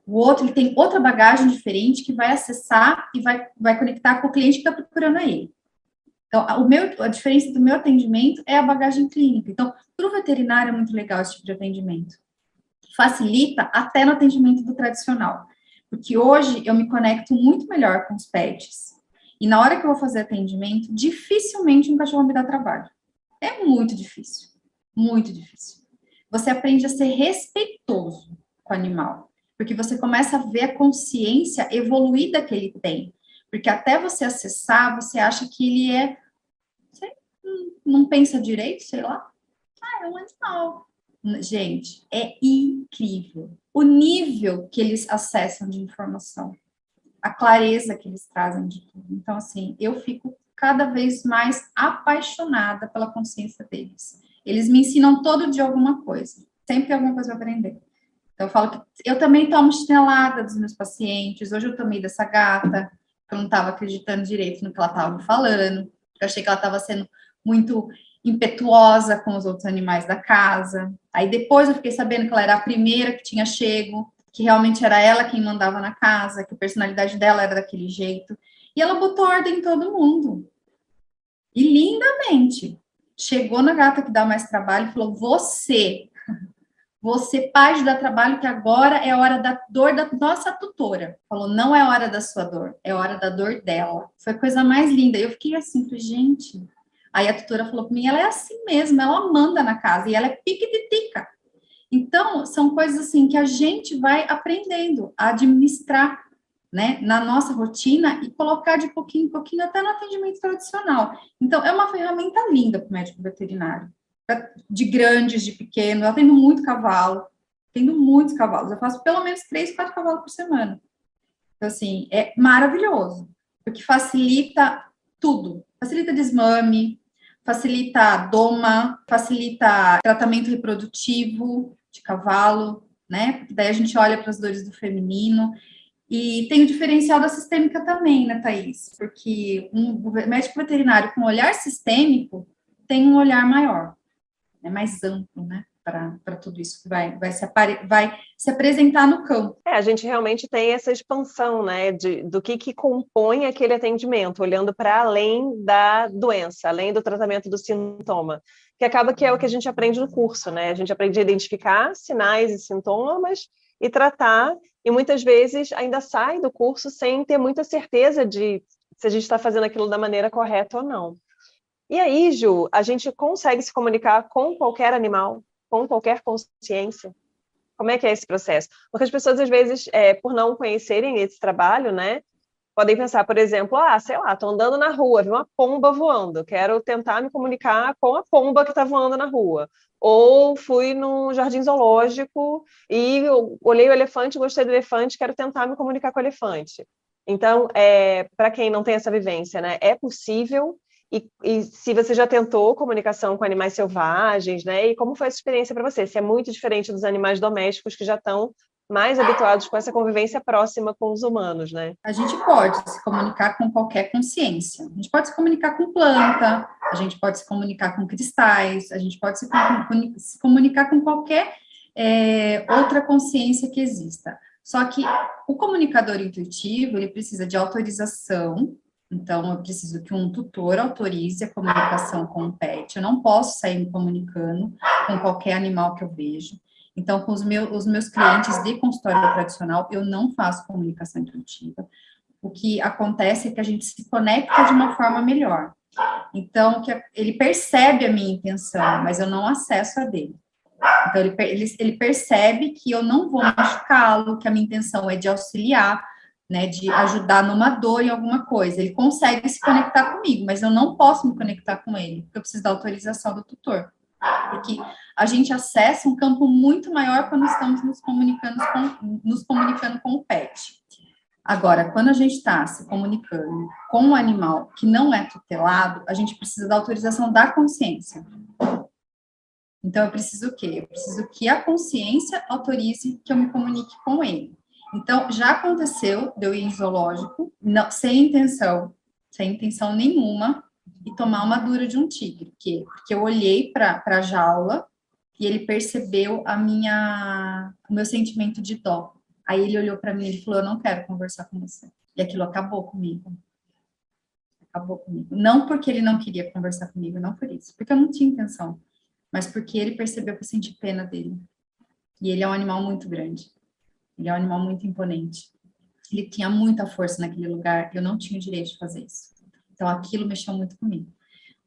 O outro, ele tem outra bagagem diferente que vai acessar e vai conectar com o cliente que está procurando a ele. Então, a diferença do meu atendimento é a bagagem clínica. Então, para o veterinário é muito legal esse tipo de atendimento. Facilita até no atendimento do tradicional. Porque hoje eu me conecto muito melhor com os pets. E na hora que eu vou fazer atendimento, dificilmente um cachorro me dá trabalho. É muito difícil. Muito difícil. Você aprende a ser respeitoso com o animal. Porque você começa a ver a consciência evoluída que ele tem. Porque até você acessar, você acha que ele não pensa direito, sei lá. É um animal. Gente, é incrível. O nível que eles acessam de informação. A clareza que eles trazem de tudo. Então, assim, eu fico cada vez mais apaixonada pela consciência deles. Eles me ensinam todo dia alguma coisa. Sempre tem alguma coisa para aprender. Então, eu falo que eu também tomo chinelada dos meus pacientes. Hoje eu tomei dessa gata, que eu não estava acreditando direito no que ela estava falando. Eu achei que ela estava sendo muito impetuosa com os outros animais da casa. Aí depois eu fiquei sabendo que ela era a primeira que tinha chego, que realmente era ela quem mandava na casa, que a personalidade dela era daquele jeito. E ela botou ordem em todo mundo. E lindamente. Chegou na gata que dá mais trabalho e falou: você pode dar trabalho, que agora é a hora da dor da nossa tutora. Falou: não é hora da sua dor, é hora da dor dela. Foi a coisa mais linda. Eu fiquei assim, gente. Aí a tutora falou para mim: ela é assim mesmo, ela manda na casa e ela é pique-de-tica. Então, são coisas assim que a gente vai aprendendo a administrar, né, na nossa rotina e colocar de pouquinho em pouquinho até no atendimento tradicional. Então, é uma ferramenta linda para o médico veterinário. De grandes, de pequenos, eu atendo muito cavalo, tendo muitos cavalos. Eu faço pelo menos 3, 4 cavalos por semana. Então, assim, é maravilhoso, porque facilita tudo. Facilita desmame, facilita doma, facilita tratamento reprodutivo de cavalo, né? Porque daí a gente olha para as dores do feminino. E tem o diferencial da sistêmica também, né, Thaís? Porque um médico veterinário com olhar sistêmico tem um olhar maior, é mais amplo, né? para tudo isso que vai se apresentar no campo. A gente realmente tem essa expansão, né, do que compõe aquele atendimento, olhando para além da doença, além do tratamento do sintoma, que acaba que é o que a gente aprende no curso, né? A gente aprende a identificar sinais e sintomas e tratar, e muitas vezes ainda sai do curso sem ter muita certeza de se a gente está fazendo aquilo da maneira correta ou não. E aí, Ju, a gente consegue se comunicar com qualquer animal, com qualquer consciência? Como é que é esse processo? Porque as pessoas, às vezes, por não conhecerem esse trabalho, né, podem pensar, por exemplo, sei lá, estou andando na rua, vi uma pomba voando, quero tentar me comunicar com a pomba que está voando na rua. Ou fui num jardim zoológico e olhei o elefante, gostei do elefante, quero tentar me comunicar com o elefante. Então, para quem não tem essa vivência, né, é possível. E se você já tentou comunicação com animais selvagens, né? E como foi essa experiência para você? Se é muito diferente dos animais domésticos que já estão mais habituados com essa convivência próxima com os humanos, né? A gente pode se comunicar com qualquer consciência. A gente pode se comunicar com planta, a gente pode se comunicar com cristais, a gente pode se comunicar com qualquer outra consciência que exista. Só que o comunicador intuitivo, ele precisa de autorização. Então, eu preciso que um tutor autorize a comunicação com o pet. Eu não posso sair me comunicando com qualquer animal que eu vejo. Então, com os meus clientes de consultório tradicional, eu não faço comunicação intuitiva. O que acontece é que a gente se conecta de uma forma melhor. Então, ele percebe a minha intenção, mas eu não acesso a dele. Então, ele percebe que eu não vou machucá-lo, que a minha intenção é de auxiliar, né, de ajudar numa dor em alguma coisa. Ele consegue se conectar comigo, mas eu não posso me conectar com ele, porque eu preciso da autorização do tutor. Porque a gente acessa um campo muito maior quando estamos nos comunicando com o pet. Agora, quando a gente está se comunicando com um animal que não é tutelado, a gente precisa da autorização da consciência. Então, eu preciso o quê? Eu preciso que a consciência autorize que eu me comunique com ele. Então, já aconteceu de eu ir em zoológico, não, sem intenção nenhuma, e tomar uma dura de um tigre. Por quê? Porque eu olhei para a jaula e ele percebeu o meu sentimento de dó. Aí ele olhou para mim e falou, eu não quero conversar com você. E aquilo acabou comigo. Acabou comigo. Não porque ele não queria conversar comigo, não por isso. Porque eu não tinha intenção. Mas porque ele percebeu que eu senti pena dele. E ele é um animal muito grande. Ele é um animal muito imponente. Ele tinha muita força naquele lugar. Eu não tinha o direito de fazer isso. Então, aquilo mexeu muito comigo.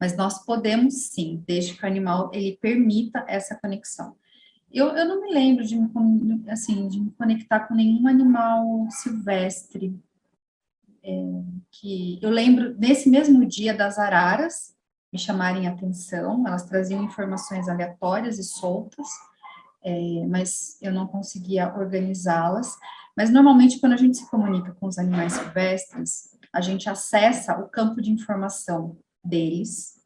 Mas nós podemos, sim, desde que o animal, ele permita essa conexão. Eu não me lembro de me conectar com nenhum animal silvestre. Que eu lembro, nesse mesmo dia, das araras me chamarem a atenção. Elas traziam informações aleatórias e soltas, mas eu não conseguia organizá-las. Mas, normalmente, quando a gente se comunica com os animais silvestres, a gente acessa o campo de informação deles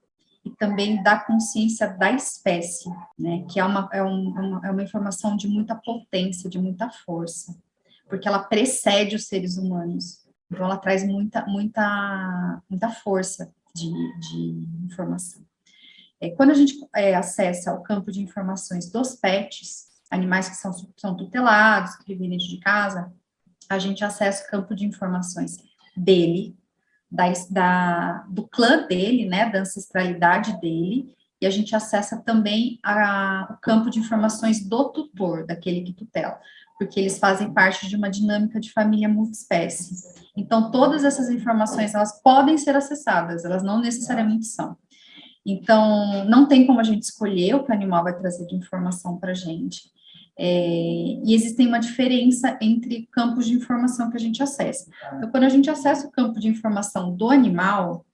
e também da consciência da espécie, né? Que é uma informação de muita potência, de muita força, porque ela precede os seres humanos. Então, ela traz muita força de informação. Quando a gente acessa o campo de informações dos pets, animais que são tutelados, que vivem dentro de casa, a gente acessa o campo de informações dele, do clã dele, né, da ancestralidade dele, e a gente acessa também o campo de informações do tutor, daquele que tutela, porque eles fazem parte de uma dinâmica de família multiespécie. Então, todas essas informações, elas podem ser acessadas, elas não necessariamente são. Então, não tem como a gente escolher o que o animal vai trazer de informação para a gente. E existe uma diferença entre campos de informação que a gente acessa. Então, quando a gente acessa o campo de informação do animal,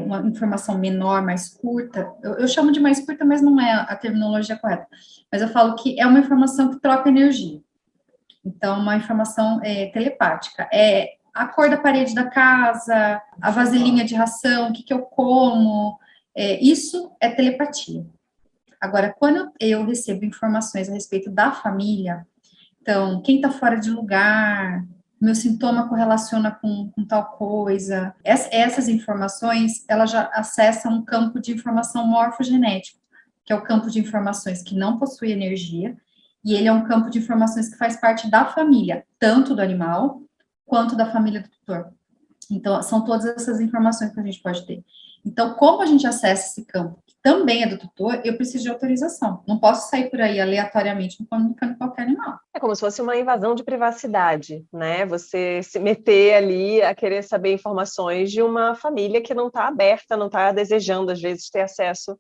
uma informação menor, mais curta, eu chamo de mais curta, mas não é a terminologia correta, mas eu falo que é uma informação que troca energia. Então, uma informação telepática. A cor da parede da casa, a vasilhinha de ração, o que eu como, isso é telepatia. Agora, quando eu recebo informações a respeito da família, então, quem está fora de lugar, meu sintoma correlaciona com tal coisa, essas informações, elas já acessam um campo de informação morfogenético, que é o campo de informações que não possui energia, e ele é um campo de informações que faz parte da família, tanto do animal quanto da família do tutor. Então, são todas essas informações que a gente pode ter. Então, como a gente acessa esse campo, que também é do tutor, eu preciso de autorização. Não posso sair por aí aleatoriamente comunicando qualquer animal. É como se fosse uma invasão de privacidade, né? Você se meter ali a querer saber informações de uma família que não está aberta, não está desejando, às vezes, ter acesso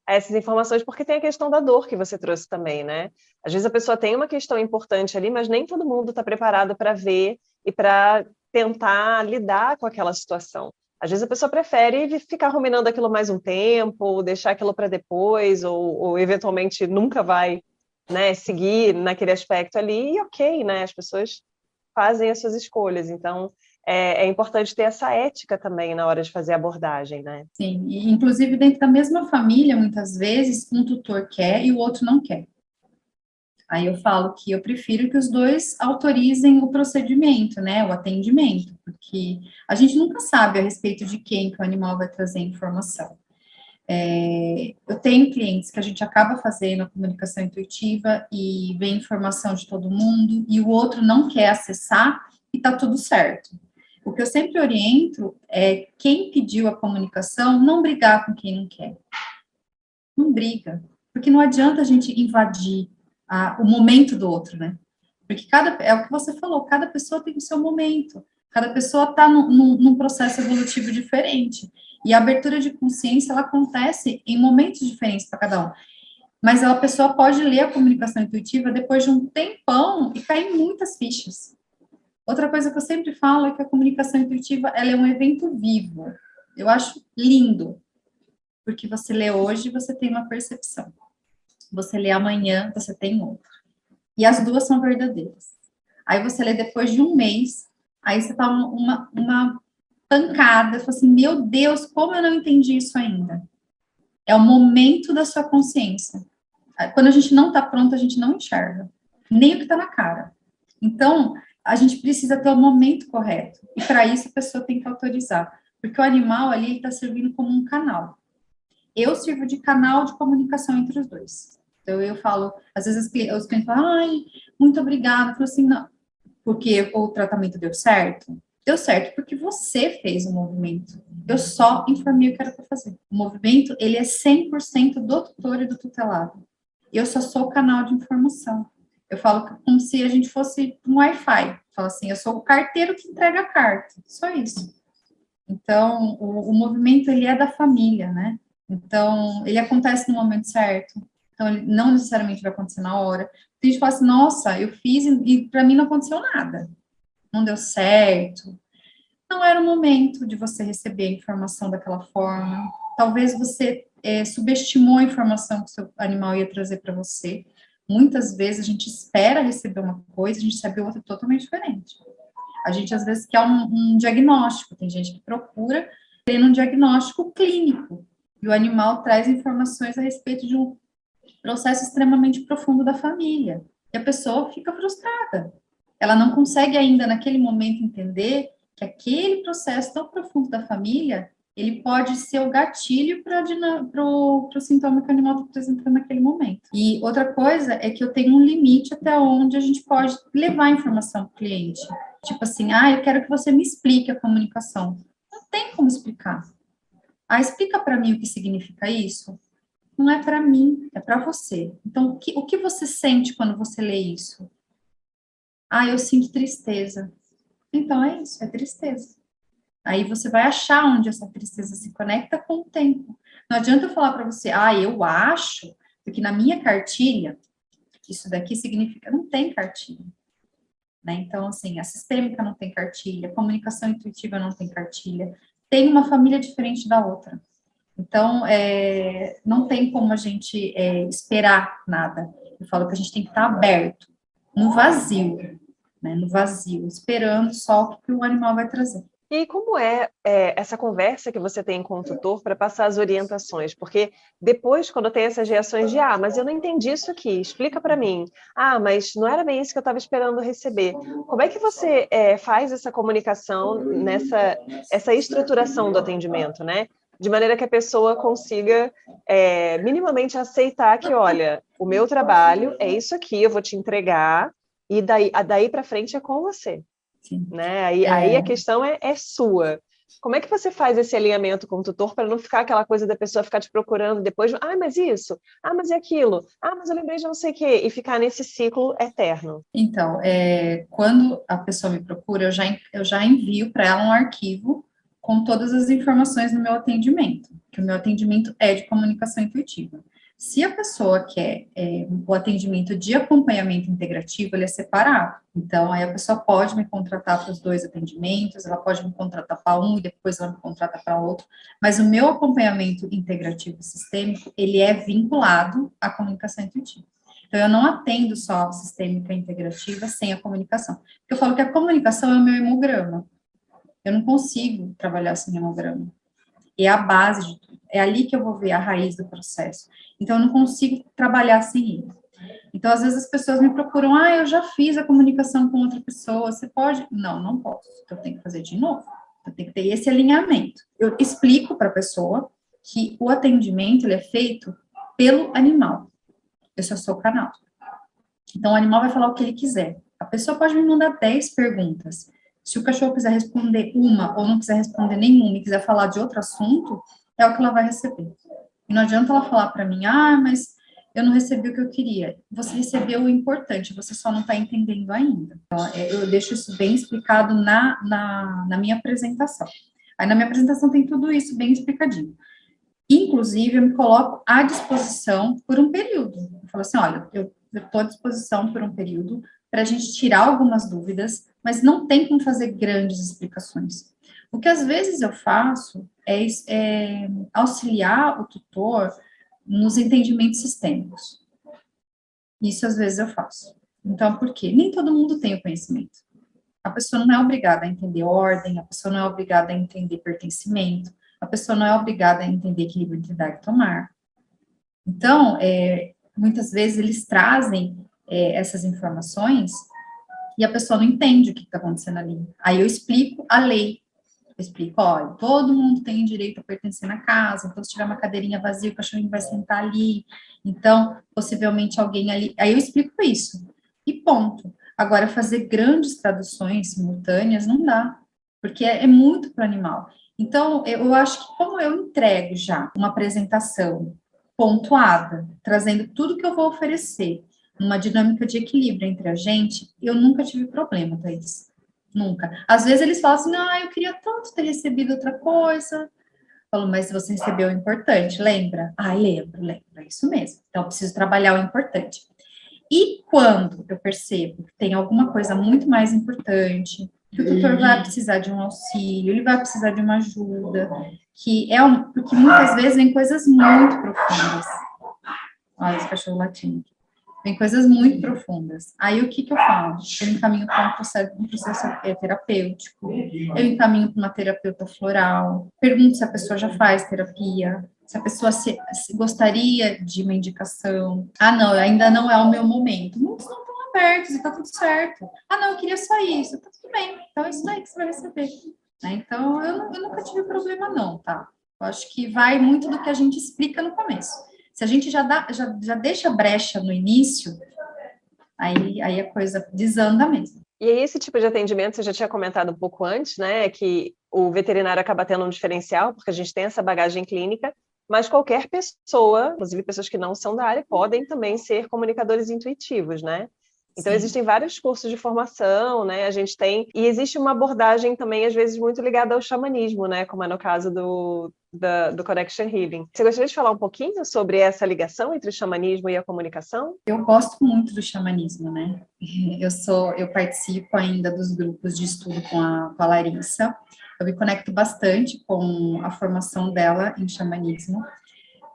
a essas informações, porque tem a questão da dor que você trouxe também, né? Às vezes a pessoa tem uma questão importante ali, mas nem todo mundo está preparado para ver e para tentar lidar com aquela situação. Às vezes a pessoa prefere ficar ruminando aquilo mais um tempo, ou deixar aquilo para depois, ou eventualmente nunca vai, né, seguir naquele aspecto ali, e ok, né? As pessoas fazem as suas escolhas. Então, é importante ter essa ética também na hora de fazer a abordagem, né? Sim, e inclusive dentro da mesma família, muitas vezes, um tutor quer e o outro não quer. Aí eu falo que eu prefiro que os dois autorizem o procedimento, né, o atendimento, porque a gente nunca sabe a respeito de quem que o animal vai trazer informação. Eu tenho clientes que a gente acaba fazendo a comunicação intuitiva e vê informação de todo mundo, e o outro não quer acessar e tá tudo certo. O que eu sempre oriento é quem pediu a comunicação não brigar com quem não quer. Não briga, porque não adianta a gente invadir o momento do outro, né? Porque é o que você falou, cada pessoa tem o seu momento, cada pessoa está num processo evolutivo diferente. E a abertura de consciência, ela acontece em momentos diferentes para cada um. Mas a pessoa pode ler a comunicação intuitiva depois de um tempão e cair em muitas fichas. Outra coisa que eu sempre falo é que a comunicação intuitiva, ela é um evento vivo. Eu acho lindo, porque você lê hoje, você tem uma percepção. Você lê amanhã, você tem outra. E as duas são verdadeiras. Aí você lê depois de um mês, aí você tá uma pancada, fala assim, meu Deus, como eu não entendi isso ainda? É o momento da sua consciência. Quando a gente não está pronto, a gente não enxerga, nem o que está na cara. Então, a gente precisa ter o momento correto. E para isso a pessoa tem que autorizar. Porque o animal ali está servindo como um canal. Eu sirvo de canal de comunicação entre os dois. Então, eu falo, às vezes os clientes falam, ai, muito obrigada. Eu falo assim, não, porque o tratamento deu certo? Deu certo porque você fez o movimento. Eu só informei o que era para fazer. O movimento, ele é 100% do tutor e do tutelado. Eu só sou o canal de informação. Eu falo como se a gente fosse um Wi-Fi. Falo assim, eu sou o carteiro que entrega a carta. Só isso. Então, o movimento, ele é da família, né? Então, ele acontece no momento certo. Então, ele não necessariamente vai acontecer na hora. Tem gente que fala assim, nossa, eu fiz e para mim não aconteceu nada. Não deu certo. Não era o momento de você receber a informação daquela forma. Talvez você subestimou a informação que o seu animal ia trazer para você. Muitas vezes a gente espera receber uma coisa, a gente recebe outra totalmente diferente. A gente, às vezes, quer um diagnóstico. Tem gente que procura ter um diagnóstico clínico. E o animal traz informações a respeito de um processo extremamente profundo da família. E a pessoa fica frustrada. Ela não consegue ainda, naquele momento, entender que aquele processo tão profundo da família, ele pode ser o gatilho para o sintoma que o animal está apresentando naquele momento. E outra coisa é que eu tenho um limite até onde a gente pode levar a informação para o cliente. Tipo assim, eu quero que você me explique a comunicação. Não tem como explicar. Explica para mim o que significa isso. Não é para mim, é para você. Então, o que você sente quando você lê isso? Eu sinto tristeza. Então, é isso, é tristeza. Aí você vai achar onde essa tristeza se conecta com o tempo. Não adianta eu falar para você, eu acho, porque na minha cartilha, isso daqui significa, não tem cartilha. Né? Então, assim, a sistêmica não tem cartilha, a comunicação intuitiva não tem cartilha, tem uma família diferente da outra. Então, não tem como a gente esperar nada. Eu falo que a gente tem que estar aberto, no vazio, né? No vazio, esperando só o que o animal vai trazer. E como essa conversa que você tem com o tutor para passar as orientações? Porque depois, quando tem essas reações de, mas eu não entendi isso aqui, explica para mim. Mas não era bem isso que eu estava esperando receber. Como é que você faz essa comunicação essa estruturação do atendimento, né? de maneira que a pessoa consiga minimamente aceitar que, olha, o meu trabalho é isso aqui, eu vou te entregar, e daí para frente é com você. Sim. Né? Aí a questão é sua. Como é que você faz esse alinhamento com o tutor para não ficar aquela coisa da pessoa ficar te procurando depois, mas isso, mas e aquilo, mas eu lembrei de não sei o quê, e ficar nesse ciclo eterno? Então, quando a pessoa me procura, eu já envio para ela um arquivo com todas as informações do meu atendimento, que o meu atendimento é de comunicação intuitiva. Se a pessoa quer o atendimento de acompanhamento integrativo, ele é separado. Então, aí a pessoa pode me contratar para os 2 atendimentos, ela pode me contratar para um e depois ela me contrata para outro, mas o meu acompanhamento integrativo sistêmico, ele é vinculado à comunicação intuitiva. Então, eu não atendo só a sistêmica integrativa sem a comunicação. Porque eu falo que a comunicação é o meu hemograma. Eu não consigo trabalhar sem hemograma. É a base de tudo. É ali que eu vou ver a raiz do processo. Então, eu não consigo trabalhar sem ele. Então, às vezes as pessoas me procuram, eu já fiz a comunicação com outra pessoa, você pode? Não, não posso. Eu tenho que fazer de novo. Eu tenho que ter esse alinhamento. Eu explico para a pessoa que o atendimento ele é feito pelo animal. Eu só sou o canal. Então, o animal vai falar o que ele quiser. A pessoa pode me mandar 10 perguntas. Se o cachorro quiser responder uma ou não quiser responder nenhuma e quiser falar de outro assunto, é o que ela vai receber. E não adianta ela falar para mim, mas eu não recebi o que eu queria. Você recebeu o importante, você só não está entendendo ainda. Então, eu deixo isso bem explicado na minha apresentação. Aí, na minha apresentação tem tudo isso bem explicadinho. Inclusive, eu me coloco à disposição por um período. Eu falo assim, olha, eu estou à disposição por um período para a gente tirar algumas dúvidas, mas não tem como fazer grandes explicações. O que às vezes eu faço é auxiliar o tutor nos entendimentos sistêmicos. Isso às vezes eu faço. Então, por quê? Nem todo mundo tem o conhecimento. A pessoa não é obrigada a entender ordem, a pessoa não é obrigada a entender pertencimento, a pessoa não é obrigada a entender equilíbrio entre dar e tomar. Então, muitas vezes eles trazem essas informações e a pessoa não entende o que está acontecendo ali. Aí eu explico a lei. Eu explico, olha, todo mundo tem direito a pertencer na casa, então se tiver uma cadeirinha vazia, o cachorrinho vai sentar ali, então, possivelmente alguém ali... Aí eu explico isso, e ponto. Agora, fazer grandes traduções simultâneas não dá, porque é muito para o animal. Então, eu acho que como eu entrego já uma apresentação pontuada, trazendo tudo que eu vou oferecer, uma dinâmica de equilíbrio entre a gente, eu nunca tive problema, Thaís. Nunca. Às vezes eles falam assim, eu queria tanto ter recebido outra coisa. Eu falo, mas você recebeu o importante, lembra? Lembro, é isso mesmo. Então, eu preciso trabalhar o importante. E quando eu percebo que tem alguma coisa muito mais importante, que o tutor vai precisar de um auxílio, ele vai precisar de uma ajuda, porque muitas vezes vem coisas muito profundas. Olha esse cachorro latindo. Vem coisas muito profundas. Aí, o que eu falo? Eu encaminho para um processo terapêutico, eu encaminho para uma terapeuta floral, pergunto se a pessoa já faz terapia, se a pessoa se gostaria de uma indicação. Não, ainda não é o meu momento. Muitos não estão abertos, está tudo certo. Não, eu queria só isso. Tá tudo bem. Então, é isso aí que você vai receber. Então, eu nunca tive problema, não, tá? Eu acho que vai muito do que a gente explica no começo. Se a gente já deixa brecha no início, aí a coisa desanda mesmo. E aí, esse tipo de atendimento, você já tinha comentado um pouco antes, né, que o veterinário acaba tendo um diferencial, porque a gente tem essa bagagem clínica, mas qualquer pessoa, inclusive pessoas que não são da área, podem também ser comunicadores intuitivos, né? Então, Sim. Existem vários cursos de formação, né? E existe uma abordagem também, às vezes, muito ligada ao xamanismo, né? Como é no caso do Connection Healing. Você gostaria de falar um pouquinho sobre essa ligação entre o xamanismo e a comunicação? Eu gosto muito do xamanismo, né? Eu participo ainda dos grupos de estudo com a Larissa. Eu me conecto bastante com a formação dela em xamanismo,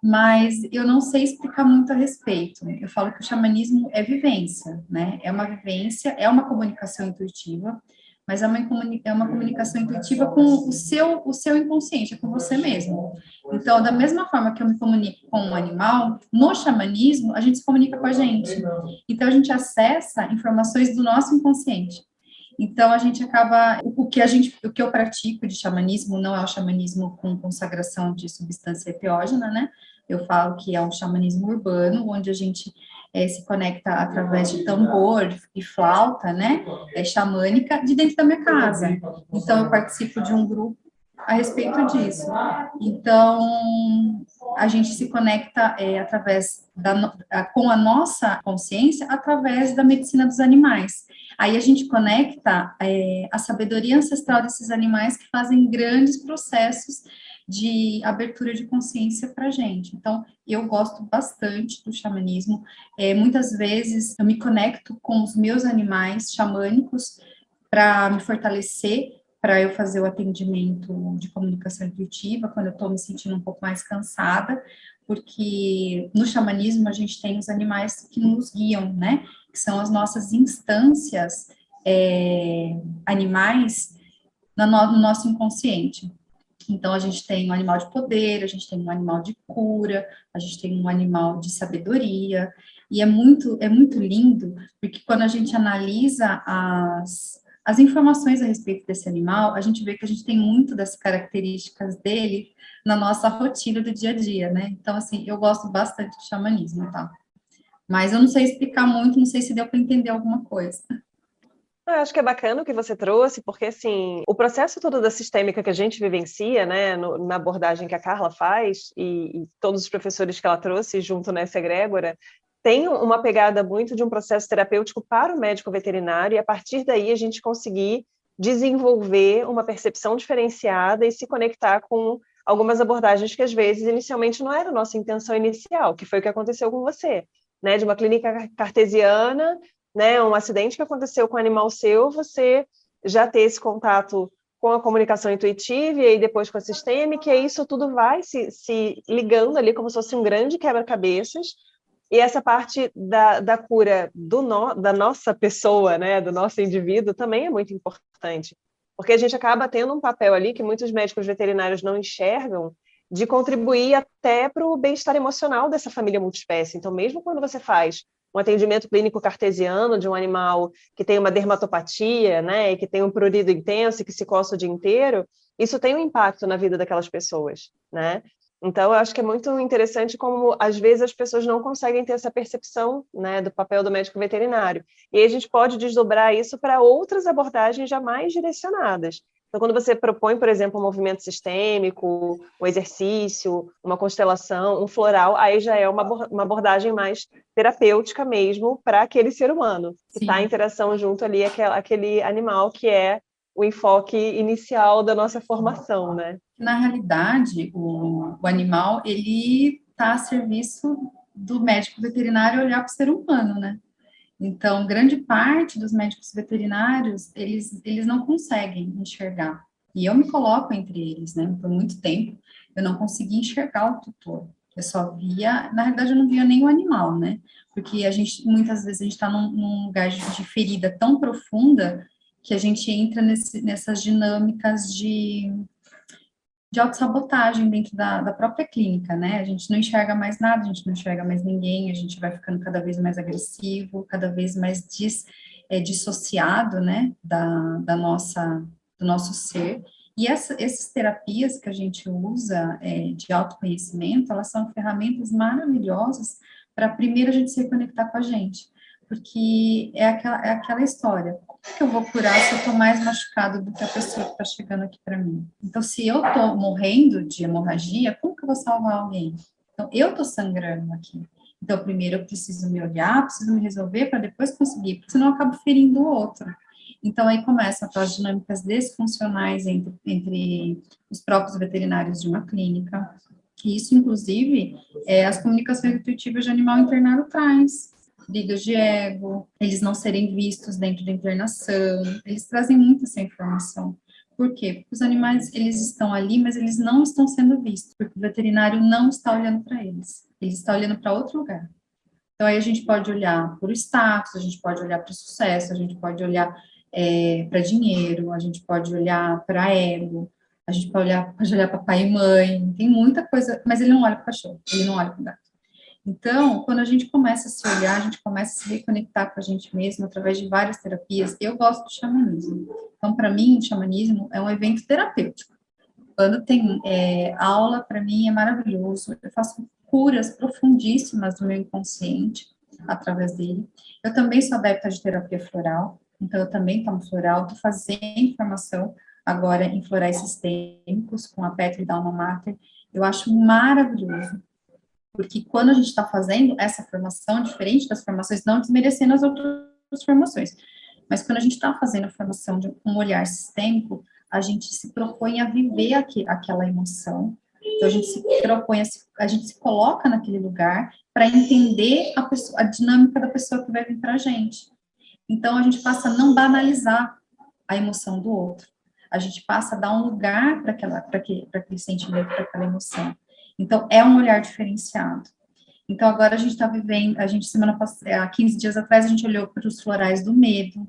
mas eu não sei explicar muito a respeito. Eu falo que o xamanismo é vivência, né? É uma vivência, é uma comunicação intuitiva, mas é uma comunicação intuitiva com o seu inconsciente, é com você mesmo. Então, da mesma forma que eu me comunico com um animal, no xamanismo, a gente se comunica com a gente. Então, a gente acessa informações do nosso inconsciente. Então, a gente acaba... O o que eu pratico de xamanismo não é o xamanismo com consagração de substância enteógena, né? Eu falo que é um xamanismo urbano, onde a gente se conecta através de tambor e flauta, né? Xamânica, de dentro da minha casa. Então, eu participo de um grupo a respeito disso. Então, a gente se conecta através com a nossa consciência através da medicina dos animais. Aí a gente conecta a sabedoria ancestral desses animais que fazem grandes processos de abertura de consciência para a gente. Então, eu gosto bastante do xamanismo. Muitas vezes eu me conecto com os meus animais xamânicos para me fortalecer, para eu fazer o atendimento de comunicação intuitiva, quando eu estou me sentindo um pouco mais cansada, porque no xamanismo a gente tem os animais que nos guiam, né? Que são as nossas instâncias animais no nosso inconsciente. Então, a gente tem um animal de poder, a gente tem um animal de cura, a gente tem um animal de sabedoria, e é muito lindo, porque quando a gente analisa as informações a respeito desse animal, a gente vê que a gente tem muito das características dele na nossa rotina do dia a dia, né? Então, assim, eu gosto bastante do xamanismo, tá? Mas eu não sei explicar muito, não sei se deu para entender alguma coisa. Eu acho que é bacana o que você trouxe, porque, assim, o processo todo da sistêmica que a gente vivencia, né, na abordagem que a Carla faz, e todos os professores que ela trouxe junto nessa egrégora, tem uma pegada muito de um processo terapêutico para o médico veterinário, e a partir daí a gente conseguir desenvolver uma percepção diferenciada e se conectar com algumas abordagens que, às vezes, inicialmente não era a nossa intenção inicial, que foi o que aconteceu com você, né, de uma clínica cartesiana, né, um acidente que aconteceu com um animal seu, você já ter esse contato com a comunicação intuitiva e aí depois com a sistêmica, e aí isso tudo vai se ligando ali como se fosse um grande quebra-cabeças, e essa parte da cura da nossa pessoa, né, do nosso indivíduo, também é muito importante, porque a gente acaba tendo um papel ali que muitos médicos veterinários não enxergam, de contribuir até para o bem-estar emocional dessa família multiespécie. Então, mesmo quando você faz um atendimento clínico cartesiano de um animal que tem uma dermatopatia, né, e que tem um prurido intenso e que se coça o dia inteiro, isso tem um impacto na vida daquelas pessoas, né? Então, eu acho que é muito interessante como, às vezes, as pessoas não conseguem ter essa percepção, né, do papel do médico veterinário. E aí a gente pode desdobrar isso para outras abordagens já mais direcionadas. Então, quando você propõe, por exemplo, um movimento sistêmico, um exercício, uma constelação, um floral, aí já é uma abordagem mais terapêutica mesmo para aquele ser humano, que está em interação junto ali, aquele animal que é o enfoque inicial da nossa formação, né? Na realidade, o animal, ele está a serviço do médico veterinário olhar para o ser humano, né? Então, grande parte dos médicos veterinários, eles não conseguem enxergar. E eu me coloco entre eles, né? Por muito tempo, eu não conseguia enxergar o tutor. Eu só via, na realidade, eu não via nem o animal, né? Porque muitas vezes, a gente está num lugar de ferida tão profunda que a gente entra nessas dinâmicas de autossabotagem dentro da própria clínica, né? A gente não enxerga mais nada, a gente não enxerga mais ninguém, a gente vai ficando cada vez mais agressivo, cada vez mais dissociado, né, do nosso ser. E essas terapias que a gente usa de autoconhecimento, elas são ferramentas maravilhosas para primeiro a gente se reconectar com a gente, porque é aquela história. Como que eu vou curar se eu estou mais machucado do que a pessoa que está chegando aqui para mim? Então, se eu estou morrendo de hemorragia, como que eu vou salvar alguém? Então, eu estou sangrando aqui. Então, primeiro eu preciso me olhar, preciso me resolver para depois conseguir, porque senão eu acabo ferindo o outro. Então, aí começam aquelas dinâmicas desfuncionais entre os próprios veterinários de uma clínica, que isso, inclusive, as comunicações intuitivas de animal internado traz. Brigas de ego, eles não serem vistos dentro da internação, eles trazem muito essa informação. Por quê? Porque os animais, eles estão ali, mas eles não estão sendo vistos, porque o veterinário não está olhando para eles, ele está olhando para outro lugar. Então, aí a gente pode olhar para o status, a gente pode olhar para o sucesso, a gente pode olhar para dinheiro, a gente pode olhar para ego, a gente pode olhar para pai e mãe, tem muita coisa, mas ele não olha para o cachorro, ele não olha para o gato. Então, quando a gente começa a se olhar, a gente começa a se reconectar com a gente mesmo através de várias terapias. Eu gosto do xamanismo. Então, para mim, o xamanismo é um evento terapêutico. Quando tem aula, para mim é maravilhoso. Eu faço curas profundíssimas do meu inconsciente através dele. Eu também sou adepta de terapia floral, então eu também tomo floral. Estou fazendo formação agora em florais sistêmicos com a Petri da Alma Mater. Eu acho maravilhoso, porque quando a gente está fazendo essa formação, diferente das formações, não desmerecendo as outras formações, mas quando a gente está fazendo a formação de um olhar sistêmico, a gente se propõe a viver aquela emoção, então a gente se propõe, a gente se coloca naquele lugar para entender a dinâmica da pessoa que vai vir para a gente. Então a gente passa a não banalizar a emoção do outro, a gente passa a dar um lugar para aquele sentimento, para aquela emoção. Então, é um olhar diferenciado. Então, agora a gente está vivendo, semana passada, há 15 dias atrás, a gente olhou para os florais do medo,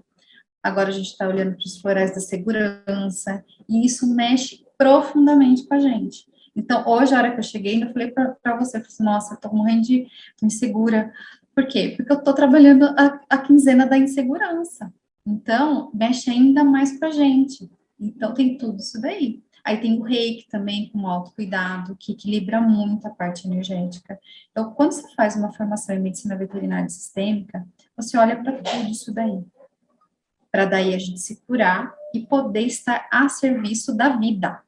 agora a gente está olhando para os florais da segurança, e isso mexe profundamente com a gente. Então, hoje, a hora que eu cheguei, ainda falei para você, eu falei assim, nossa, eu estou morrendo de insegura. Por quê? Porque eu estou trabalhando a quinzena da insegurança. Então, mexe ainda mais com a gente. Então, tem tudo isso daí. Aí tem o reiki também, com autocuidado, que equilibra muito a parte energética. Então, quando você faz uma formação em medicina veterinária sistêmica, você olha para tudo isso daí. Para daí a gente se curar e poder estar a serviço da vida.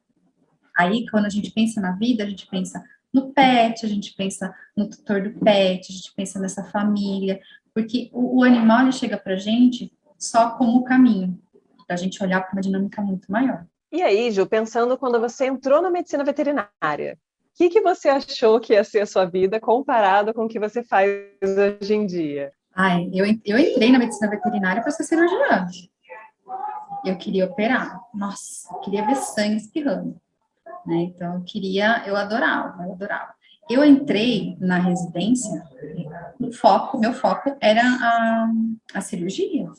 Aí, quando a gente pensa na vida, a gente pensa no pet, a gente pensa no tutor do pet, a gente pensa nessa família, porque o animal, ele chega para a gente só como caminho, para a gente olhar para uma dinâmica muito maior. E aí, Ju, pensando quando você entrou na medicina veterinária, o que você achou que ia ser a sua vida comparado com o que você faz hoje em dia? Ai, eu entrei na medicina veterinária para ser cirurgiã. Eu queria operar. Nossa, eu queria ver sangue espirrando, né? Então, eu adorava, eu adorava. Eu entrei na residência, meu foco era a cirurgia.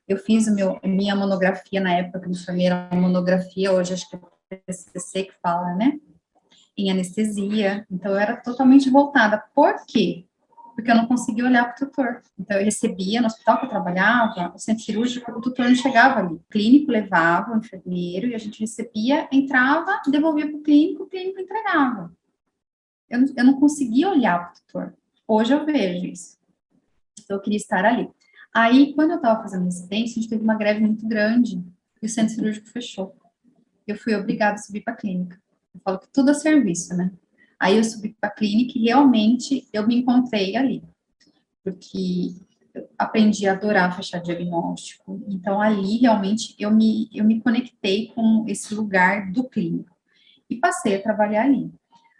Eu fiz minha monografia na época que eu me formei, era uma monografia, hoje acho que é o PCC que fala, né? Em anestesia. Então, eu era totalmente voltada. Por quê? Porque eu não conseguia olhar para o tutor. Então, eu recebia no hospital que eu trabalhava, o centro cirúrgico, o tutor não chegava ali. O clínico levava o enfermeiro e a gente recebia, entrava, devolvia para o clínico entregava. Eu não conseguia olhar para o tutor. Hoje eu vejo isso. Então, eu queria estar ali. Aí, quando eu estava fazendo residência, a gente teve uma greve muito grande e o centro cirúrgico fechou. Eu fui obrigada a subir para a clínica. Eu falo que tudo é serviço, né? Aí eu subi para a clínica e realmente eu me encontrei ali, porque eu aprendi a adorar fechar diagnóstico. Então, ali realmente eu me conectei com esse lugar do clínico e passei a trabalhar ali.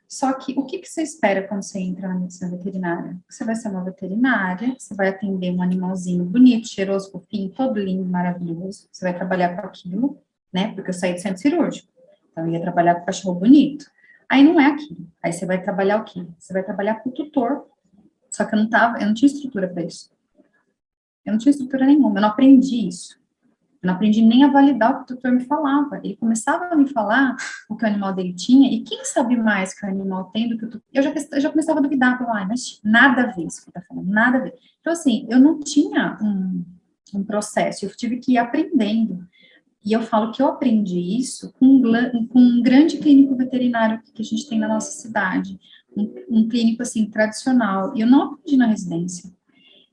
Só que o que você espera quando você entra na medicina veterinária? Você vai ser uma veterinária, você vai atender um animalzinho bonito, cheiroso, fofinho, todo lindo, maravilhoso. Você vai trabalhar com aquilo, né? Porque eu saí do centro cirúrgico. Então, eu ia trabalhar com cachorro bonito. Aí não é aquilo. Aí você vai trabalhar o quê? Você vai trabalhar com o tutor. Só que eu não tinha estrutura para isso. Eu não tinha estrutura nenhuma, eu não aprendi isso. Eu não aprendi nem a validar o que o tutor me falava. Ele começava a me falar o que o animal dele tinha, e quem sabe mais que o animal tem do que o tutor? Eu já começava a duvidar, falar, mas nada a ver isso que ele está falando, nada a ver. Então, assim, eu não tinha um processo, eu tive que ir aprendendo. E eu falo que eu aprendi isso com um grande clínico veterinário que a gente tem na nossa cidade, um clínico, assim, tradicional, e eu não aprendi na residência.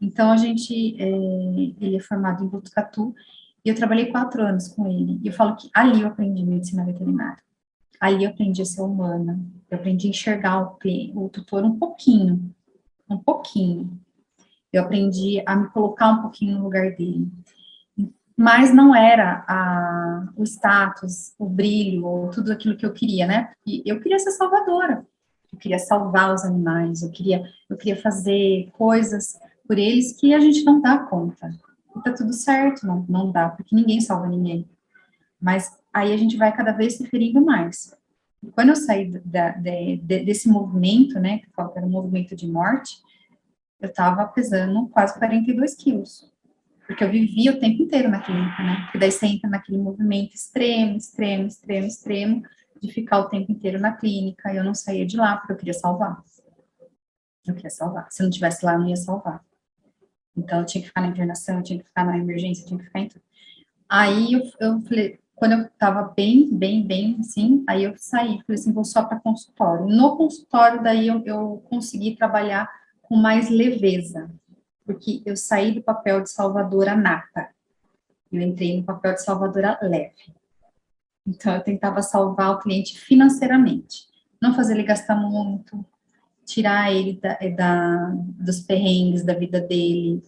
Então, ele é formado em Botucatu, e eu trabalhei 4 anos com ele, e eu falo que ali eu aprendi medicina veterinária, ali eu aprendi a ser humana, eu aprendi a enxergar o tutor um pouquinho, eu aprendi a me colocar um pouquinho no lugar dele, mas não era o status, o brilho, ou tudo aquilo que eu queria, né? Porque eu queria ser salvadora, eu queria salvar os animais, eu queria fazer coisas por eles que a gente não dá conta. E tá tudo certo, não dá, porque ninguém salva ninguém. Mas aí a gente vai cada vez se ferindo mais. E quando eu saí desse movimento, né, que eu falo que era um movimento de morte, eu estava pesando quase 42 quilos. Porque eu vivia o tempo inteiro na clínica, né? Porque daí você entra naquele movimento extremo, extremo, extremo, extremo, de ficar o tempo inteiro na clínica, e eu não saía de lá porque eu queria salvar. Eu queria salvar. Se eu não tivesse lá, eu não ia salvar. Então, eu tinha que ficar na internação, eu tinha que ficar na emergência, eu tinha que ficar em tudo. Aí, eu falei, quando eu tava bem, assim, aí eu saí, falei assim, vou só para consultório. No consultório, daí, eu consegui trabalhar com mais leveza, porque eu saí do papel de salvadora nata, eu entrei no papel de salvadora leve. Então, eu tentava salvar o cliente financeiramente, não fazer ele gastar muito, tirar ele dos perrengues da vida dele,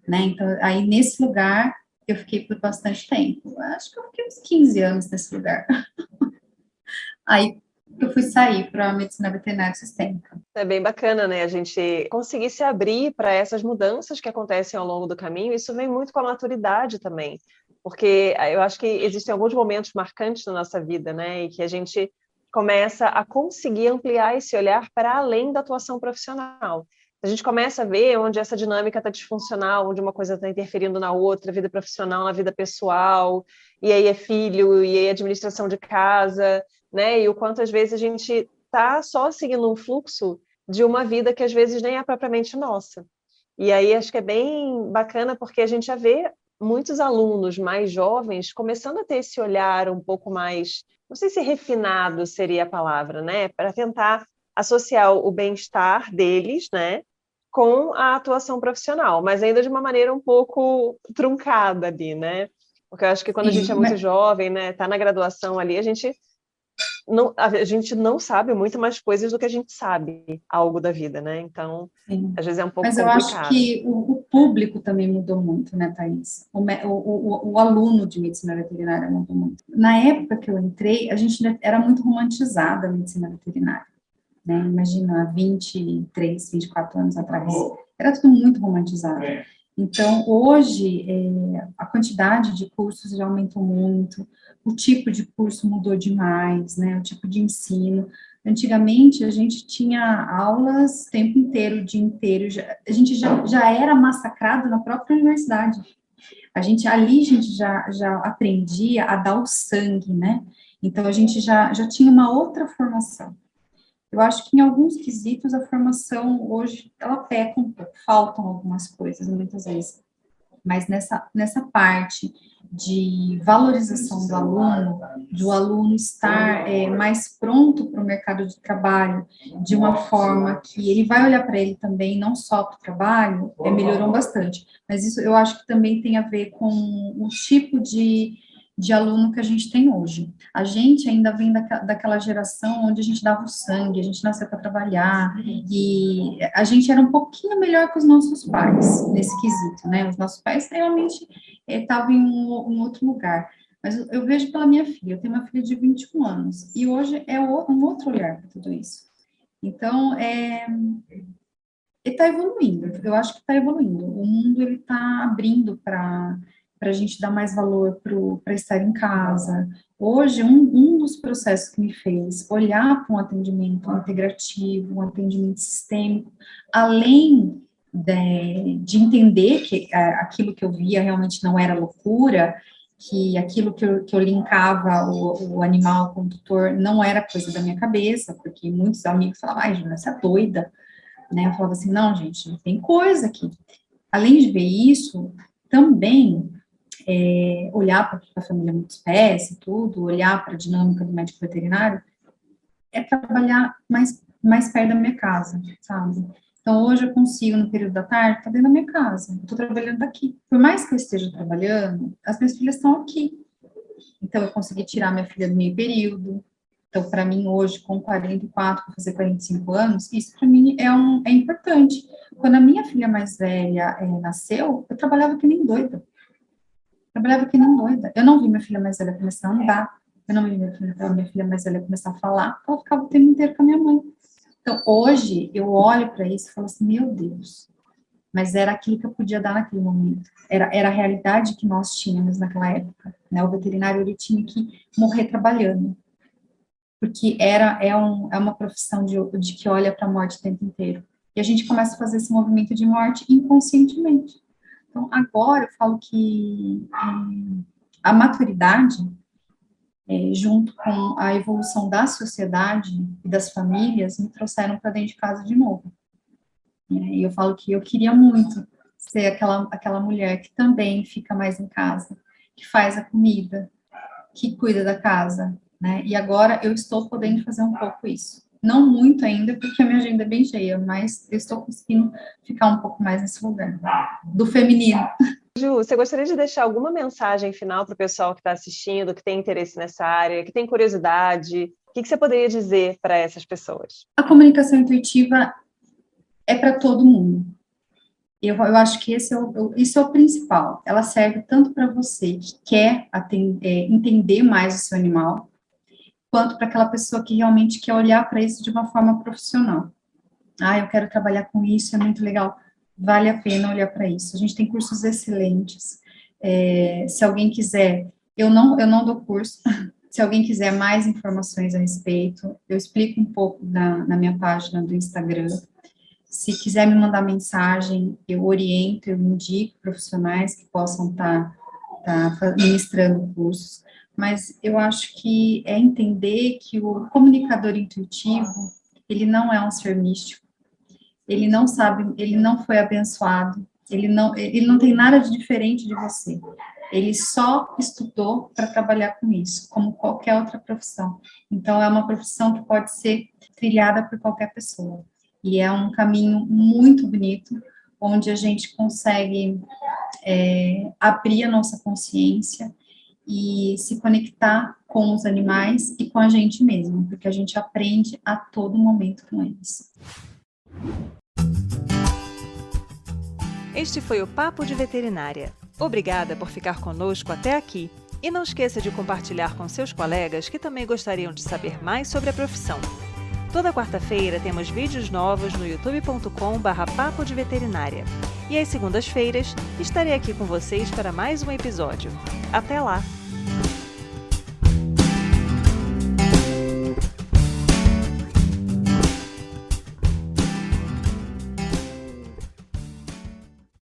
né? Então, aí nesse lugar eu fiquei por bastante tempo. Acho que eu fiquei uns 15 anos nesse lugar. Aí eu fui sair para a medicina veterinária sistêmica. É bem bacana, né? A gente conseguir se abrir para essas mudanças que acontecem ao longo do caminho. Isso vem muito com a maturidade também, porque eu acho que existem alguns momentos marcantes na nossa vida, né? E que a gente começa a conseguir ampliar esse olhar para além da atuação profissional. A gente começa a ver onde essa dinâmica está disfuncional, onde uma coisa está interferindo na outra, vida profissional, na vida pessoal, e aí é filho, e aí é administração de casa, né? E o quanto às vezes a gente está só seguindo um fluxo de uma vida que às vezes nem é propriamente nossa. E aí acho que é bem bacana porque a gente já vê muitos alunos mais jovens começando a ter esse olhar um pouco mais, não sei se refinado seria a palavra, né? Para tentar associar o bem-estar deles, né? Com a atuação profissional, mas ainda de uma maneira um pouco truncada ali, né? Porque eu acho que quando a gente é Sim, muito jovem, né? Tá na graduação ali, a gente não sabe muito mais coisas do que a gente sabe algo da vida, né? Então, sim. às vezes é um pouco Mas eu acho complicado. que o público também mudou muito, né, Thaís? O aluno de medicina veterinária mudou muito. Na época que eu entrei, a gente era muito romantizada a medicina veterinária, né? Imagina, há 23, 24 anos atrás. Era tudo muito romantizado. Então, hoje, a quantidade de cursos já aumentou muito, o tipo de curso mudou demais, né? O tipo de ensino. Antigamente, a gente tinha aulas o tempo inteiro, o dia inteiro. A gente já era massacrado na própria universidade. A gente já aprendia a dar o sangue, né? Então, a gente já tinha uma outra formação. Eu acho que em alguns quesitos a formação hoje, ela peca um pouco, faltam algumas coisas, muitas vezes. Mas nessa parte de valorização do aluno estar mais pronto para o mercado de trabalho, de uma forma que ele vai olhar para ele também, não só para o trabalho, melhorou bastante. Mas isso eu acho que também tem a ver com o tipo de aluno que a gente tem hoje. A gente ainda vem daquela geração onde a gente dava o sangue, a gente nasceu para trabalhar, e a gente era um pouquinho melhor que os nossos pais, nesse quesito, né? Os nossos pais realmente estavam em um outro lugar. Mas eu vejo pela minha filha, eu tenho uma filha de 21 anos, e hoje é um outro olhar para tudo isso. Então, está evoluindo, eu acho que está evoluindo. O mundo, ele está abrindo para a gente dar mais valor para estar em casa. Hoje, um dos processos que me fez olhar para um atendimento integrativo, um atendimento sistêmico, além de entender que aquilo que eu via realmente não era loucura, que aquilo que eu linkava o animal com o tutor não era coisa da minha cabeça, porque muitos amigos falavam, ai, Júlia, você é doida, né? Eu falava assim, não, gente, tem coisa aqui. Além de ver isso, também olhar para a família multiespécie, tudo, olhar para a dinâmica do médico veterinário, é trabalhar mais perto da minha casa, sabe? Então, hoje eu consigo, no período da tarde, estar dentro da minha casa, eu estou trabalhando daqui. Por mais que eu esteja trabalhando, as minhas filhas estão aqui. Então, eu consegui tirar minha filha do meio período. Então, para mim, hoje, com 44, vou fazer 45 anos, isso para mim é importante. Quando a minha filha mais velha nasceu, eu trabalhava que nem doida. Trabalhava que nem doida. Eu não vi minha filha mais velha começar a andar, eu não vi minha filha mais velha começar a falar, ela ficava o tempo inteiro com a minha mãe. Então, hoje, eu olho para isso e falo assim, meu Deus, mas era aquilo que eu podia dar naquele momento. Era a realidade que nós tínhamos naquela época, né? O veterinário, ele tinha que morrer trabalhando, porque é uma profissão de que olha para a morte o tempo inteiro. E a gente começa a fazer esse movimento de morte inconscientemente. Então, agora eu falo que a maturidade, junto com a evolução da sociedade e das famílias, me trouxeram para dentro de casa de novo. né? E eu falo que eu queria muito ser aquela mulher que também fica mais em casa, que faz a comida, que cuida da casa, né? E agora eu estou podendo fazer um pouco isso. Não muito ainda, porque a minha agenda é bem cheia, mas eu estou conseguindo ficar um pouco mais nesse lugar do feminino. Ju, você gostaria de deixar alguma mensagem final para o pessoal que está assistindo, que tem interesse nessa área, que tem curiosidade? O que você poderia dizer para essas pessoas? A comunicação intuitiva é para todo mundo. Eu acho que isso é o principal. Ela serve tanto para você que quer entender mais o seu animal, quanto para aquela pessoa que realmente quer olhar para isso de uma forma profissional. Eu quero trabalhar com isso, é muito legal. Vale a pena olhar para isso. A gente tem cursos excelentes. Se alguém quiser, eu não dou curso. Se alguém quiser mais informações a respeito, eu explico um pouco na minha página do Instagram. Se quiser me mandar mensagem, eu oriento, eu indico profissionais que possam estar ministrando cursos. Mas eu acho que é entender que o comunicador intuitivo, ele não é um ser místico, ele não sabe, ele não foi abençoado, ele não tem nada de diferente de você. Ele só estudou para trabalhar com isso, como qualquer outra profissão. Então, é uma profissão que pode ser trilhada por qualquer pessoa. E é um caminho muito bonito, onde a gente consegue abrir a nossa consciência e se conectar com os animais e com a gente mesmo, porque a gente aprende a todo momento com eles. Este foi o Papo de Veterinária. Obrigada por ficar conosco até aqui. E não esqueça de compartilhar com seus colegas que também gostariam de saber mais sobre a profissão. Toda quarta-feira temos vídeos novos no youtube.com/papo de veterinária. E às segundas-feiras estarei aqui com vocês para mais um episódio. Até lá!